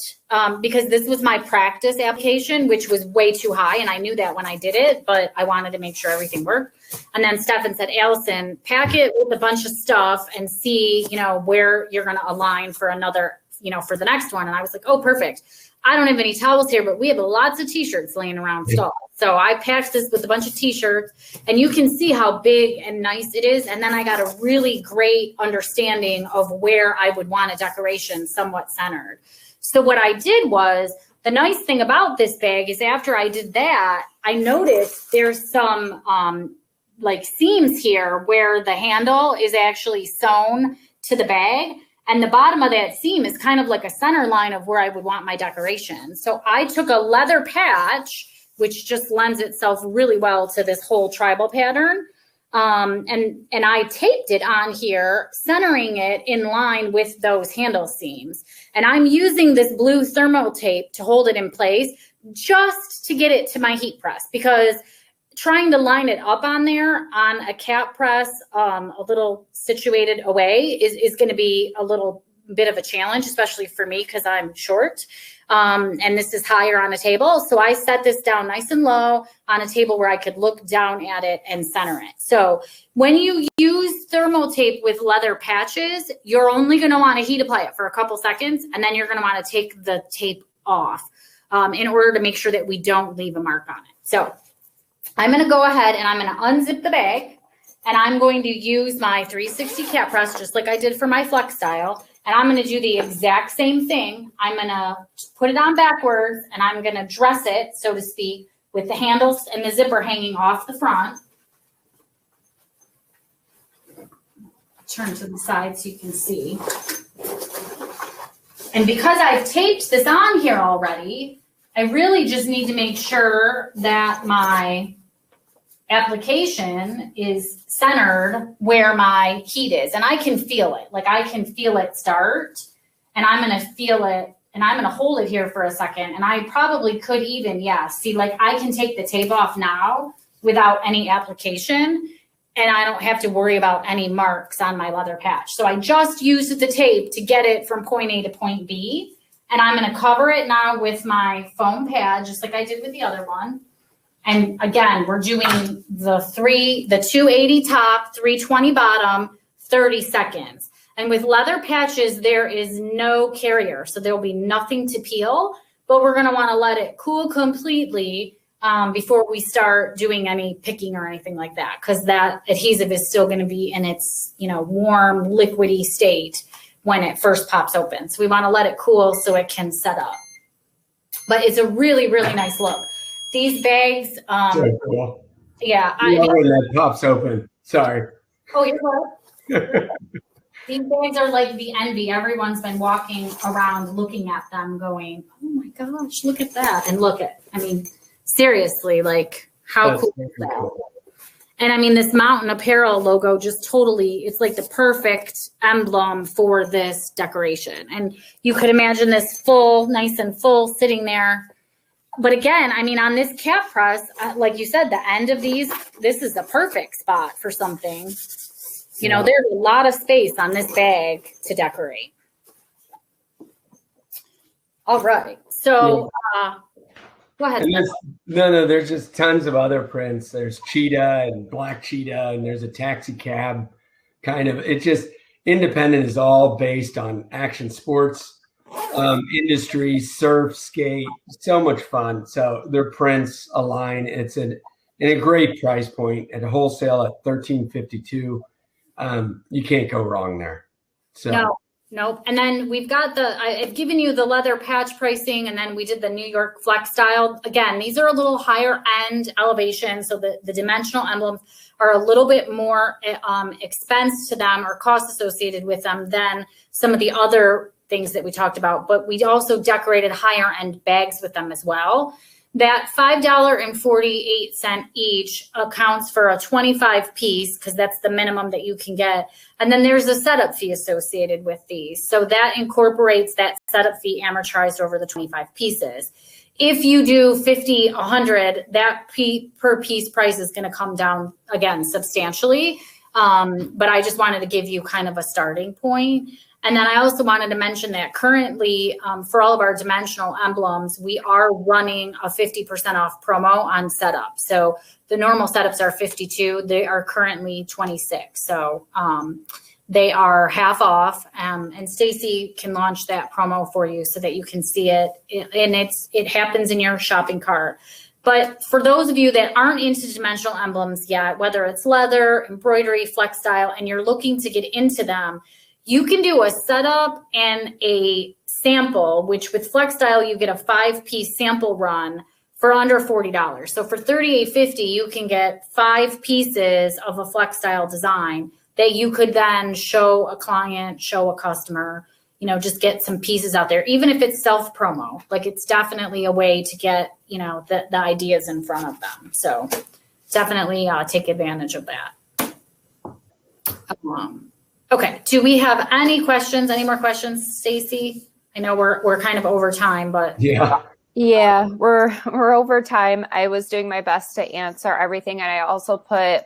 because this was my practice application, which was way too high. And I knew that when I did it, but I wanted to make sure everything worked. And then Stephan said, Alison, pack it with a bunch of stuff and see, you know, where you're going to align for another, you know, for the next one. And I was like, oh, perfect. I don't have any towels here, but we have lots of t-shirts laying around stall. So I packed this with a bunch of t-shirts and you can see how big and nice it is. And then I got a really great understanding of where I would want a decoration somewhat centered. So what I did was, the nice thing about this bag is after I did that, I noticed there's some like seams here where the handle is actually sewn to the bag. And the bottom of that seam is kind of like a center line of where I would want my decoration. So I took a leather patch, which just lends itself really well to this whole tribal pattern. And I taped it on here, centering it in line with those handle seams. And I'm using this blue thermo tape to hold it in place just to get it to my heat press, because trying to line it up on there on a cap press a little situated away is going to be a little bit of a challenge, especially for me because I'm short. And this is higher on a table. So I set this down nice and low on a table where I could look down at it and center it. So when you use thermal tape with leather patches, you're only going to want to heat apply it for a couple seconds. And then you're going to want to take the tape off in order to make sure that we don't leave a mark on it. So I'm going to go ahead and I'm going to unzip the bag and I'm going to use my 360 cap press just like I did for my flex style. And I'm going to do the exact same thing. I'm going to put it on backwards and I'm going to dress it, so to speak, with the handles and the zipper hanging off the front. Turn to the side so you can see. And because I've taped this on here already, I really just need to make sure that my application is centered where my heat is. And I can feel it. Like I can feel it start, and I'm going to feel it, and I'm going to hold it here for a second. And I probably could even, see, like I can take the tape off now without any application, and I don't have to worry about any marks on my leather patch. So I just used the tape to get it from point A to point B. And I'm going to cover it now with my foam pad, just like I did with the other one. And again, we're doing the 280 top, 320 bottom, 30 seconds. And with leather patches, there is no carrier. So there'll be nothing to peel, but we're going to want to let it cool completely before we start doing any picking or anything like that, because that adhesive is still going to be in its, warm, liquidy state when it first pops open. So we want to let it cool so it can set up. But it's a really, really nice look. These bags, So cool. yeah. When that pops open. Sorry. Oh, you're good. These bags are like the envy. Everyone's been walking around looking at them going, oh my gosh, look at that. And seriously, like how That's cool is that? Cool. And this Mountain Apparel logo just totally, it's like the perfect emblem for this decoration. And you could imagine this nice and full sitting there. But again, on this cap press, like you said, the end of these, this is the perfect spot for something. There's a lot of space on this bag to decorate. All right. So, go ahead. There's just tons of other prints. There's cheetah and black cheetah, and there's a taxi cab kind of. It's just independent is all based on action sports, industry, surf, skate, so much fun. So their prints align. It's in a great price point at wholesale at $13.52. You can't go wrong there. So. Nope. And then we've got I've given you the leather patch pricing, and then we did the New York Flex style. Again, these are a little higher end elevation. So the dimensional emblems are a little bit more expense to them or cost associated with them than some of the other things that we talked about. But we also decorated higher end bags with them as well. That $5.48 each accounts for a 25 piece, because that's the minimum that you can get. And then there's a setup fee associated with these. So that incorporates that setup fee amortized over the 25 pieces. If you do 50, 100, that per piece price is going to come down again substantially. But I just wanted to give you kind of a starting point. And then I also wanted to mention that currently, for all of our dimensional emblems, we are running a 50% off promo on setup. So the normal setups are 52. They are currently 26. So they are half off. And Stacy can launch that promo for you so that you can see it. And it happens in your shopping cart. But for those of you that aren't into dimensional emblems yet, whether it's leather, embroidery, flex style, and you're looking to get into them, you can do a setup and a sample, which with Flex Style, you get a 5-piece sample run for under $40. So for $38.50, you can get 5 pieces of a Flex Style design that you could then show a client, show a customer, just get some pieces out there, even if it's self promo. Like it's definitely a way to get, the ideas in front of them. So definitely take advantage of that. Okay. Do we have any questions? Any more questions, Stacy? I know we're kind of over time, but yeah, we're over time. I was doing my best to answer everything, and I also put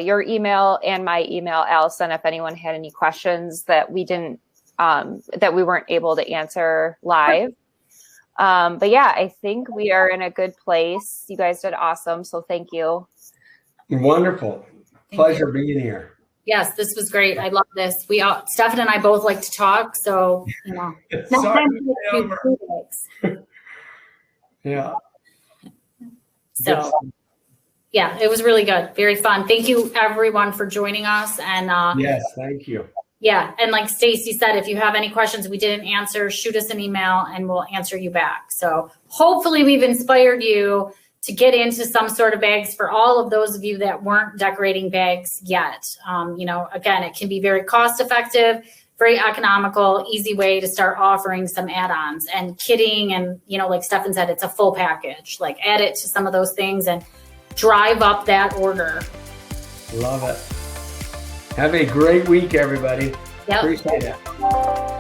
your email and my email, Alison, if anyone had any questions that we didn't that we weren't able to answer live. But yeah, I think we are in a good place. You guys did awesome, so thank you. Wonderful. Pleasure being here. Yes, this was great. I love this. Stephan and I both like to talk, so Yeah. So yeah, it was really good. Very fun. Thank you everyone for joining us. And yes, thank you. Yeah. And like Stacy said, if you have any questions we didn't answer, shoot us an email and we'll answer you back. So hopefully we've inspired you to get into some sort of bags for all of those of you that weren't decorating bags yet. Again, it can be very cost effective. very economical, easy way to start offering some add-ons and kitting. And, like Stephan said, it's a full package. Like add it to some of those things and drive up that order. Love it. Have a great week, everybody. Yep. Appreciate it.